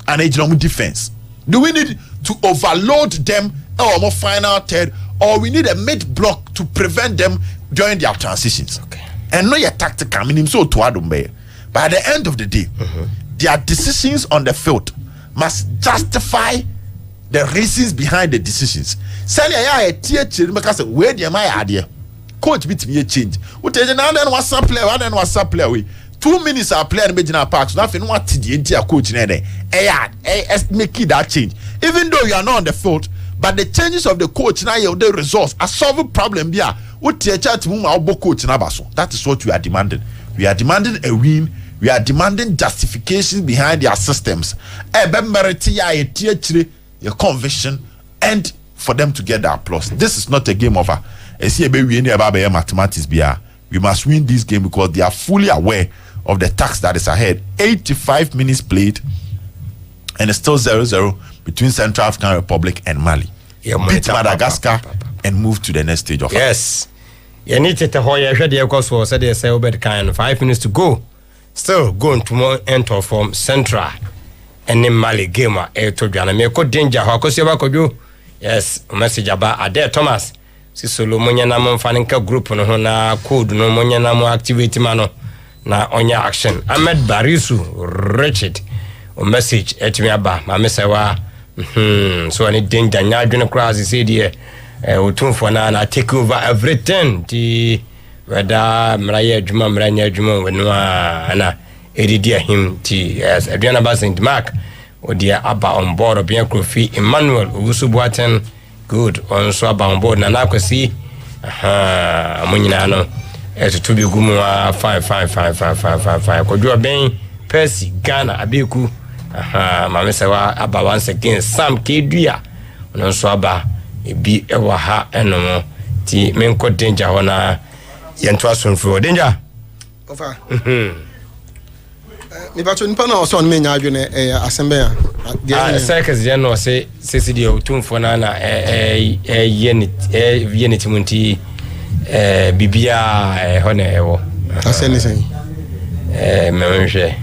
and ejina defense. Do we need to overload them or more final third, or we need a mid block to prevent them during their transitions? Okay. And no, your tactical meaning so to adumbe. By the end of the day, their decisions on the field must justify the reasons behind the decisions. Send ya teacher because where the my idea. Coach bit me a change. What is now then was some player, then was some player we 2 minutes are playing in parks. Nothing what the entire coach in there. Make that change. Even though you are not on the field, but the changes of the coach now the results are solving problem there. What teacher to move our coach na baso. That is what we are demanding. We are demanding a win. We are demanding justifications behind their systems. Your conviction and for them to get the applause. This is not a game over. Mathematics. We must win this game because they are fully aware of the task that is ahead. 85 minutes played and it's still 0-0 between Central African Republic and Mali. Beat Madagascar and move to the next stage of yes. You need to tell you the 5 minutes to go. Still going to enter from Central. And in Mali gamer to Ghana me ko danger ho akosi ba kodwo yes message aba ade Thomas si solo monya na mo mfa nka group no ho na code no monya na mo activate ma no na onya action Ahmed Barisu Richard o message etimi aba ma me say wa so any danger nya adwene cross say there otumfo na take over everything the whether mraye adwuma mranya adwuma wenu ana Edidia him T as Adriana St. Mark or dear Abba on board of Biancofi Emmanuel Usubuatan good on so on board Nanakosi Munano as to be Gumua 55555 could you have been Percy Ghana Abiku Mamisawa Abba once again Sam Kedria on so Abba be ever ha and no T Menko danger on a Yantuasun for danger. Me ba to nipa na so on me nya adwene asembe a circus je no say CCD otumfo na na yenit munti bibia ho na ewo aseni sen memhwe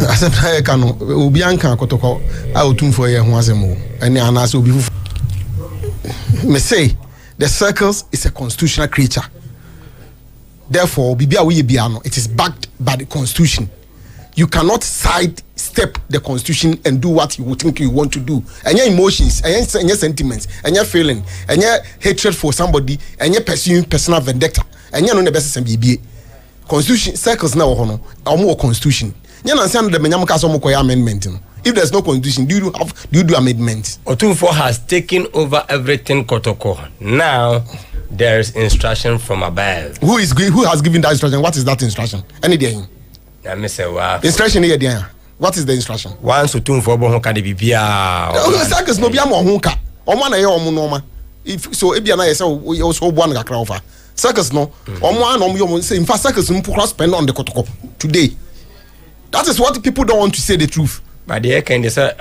asembe ka no obi anka akotoko a otumfo ye ho asemo ene anase obi fufu me say the circus is a constitutional creature, therefore bibia we bia no it is backed by the constitution. You cannot sidestep the constitution and do what you think you want to do. And your emotions, and your sentiments, and your feeling, and your hatred for somebody, and your pursuing personal vendetta, and you know the best BBA. Constitution circles now or more constitution. You understand the Menyamaka amendment. If there's no constitution, do you do amendments? Otumfo has taken over everything Kotoko. Now there's instruction from above. Who has given that instruction? What is that instruction? Any day. Instruction here there. What is the instruction? Once Otumfo bo ho ka de bibia. Circus no bia mo ho ka. Omo na ye omo no ma. If so ebia na ye say o so bo na kakra ofa. Circus no. Omo an omo yo say in fact circus no cross spend on the Kotoko today. That is what people don't want to say the truth. But the kind say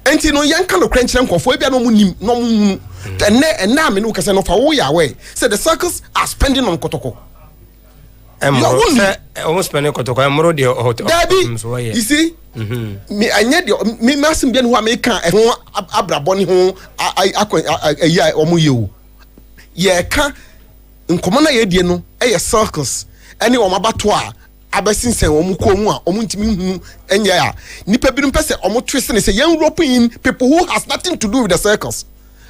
enti no yan kan no crunch them kofo ebia no mu nim no mu. And now me no ka say no fa wo ya we. Say the circus are spending on Kotoko. Almost spending Kotoko emro de hotel. You see? Me anya de me masim bia no wa me kan e ho abraboni ho ya omo ye o. Ye ka nkomo na ye die no e circus. Ene o mabato a abesinsen omo ko mu a omo ntimi hu enya a nipa bi no pese omo twist ne say yan European people who has nothing to do with the circus.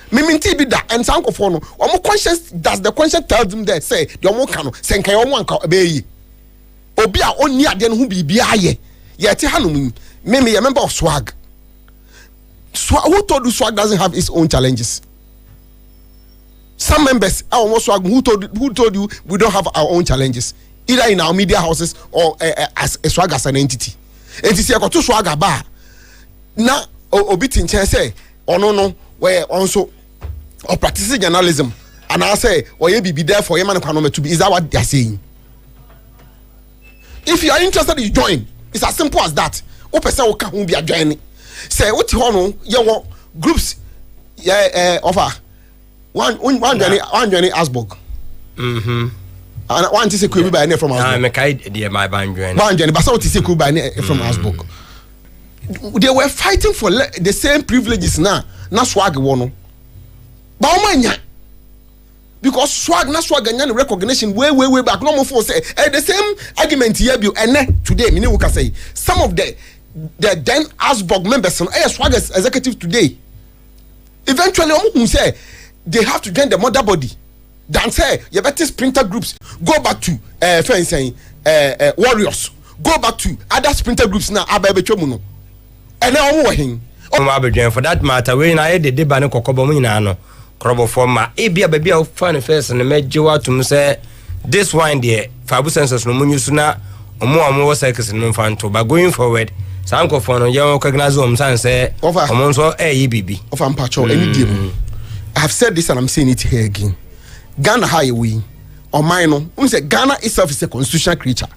Miminti bi da and sanko for no omo conscience does the conscience tell them there say the omo kan no senkan omo anka be yi obi a oni ade no ho bibia aye ye te hanom me a member of swag. Who told you swag doesn't have its own challenges? Some members are almost swag. Who told you we don't have our own challenges, either in our media houses or as a swag as an entity? And you see, I got to swag bar now. Obi tinchen say, oh no, where also or practicing journalism, and I say, or you be there for your man to be. Is that what they are saying? If you are interested, you join. It's as simple as that. Open say, okay, won't be a joining. Say what you want, you want groups, offer one journey Asbog. And one to say could be by name from Asbog. One journey, but so to say could by name from Asbog. They were fighting for the same privileges now. Not swag one. But because swag and recognition way back. No more for say the same argument here be and today. Meaning we can say some of the then Asbog members and swag executive today. Eventually, who say they have to join the mother body. Then say you better sprinter groups go back to warriors. Go back to other sprinter groups now. Ababechomuno. And now for that matter, when I did the banner Kokobomina, Crobo for my Abia baby of funny face and the major to say this wine there, Fabu census no munusuna, or more circus in Monfanto, but going forward, Sanko for no young cognizum san say, amongst all AEBB of Ampacho, any deal. I have said this and I'm saying it here again. Ghana highway or minor, we say Ghana itself is a constitutional creature.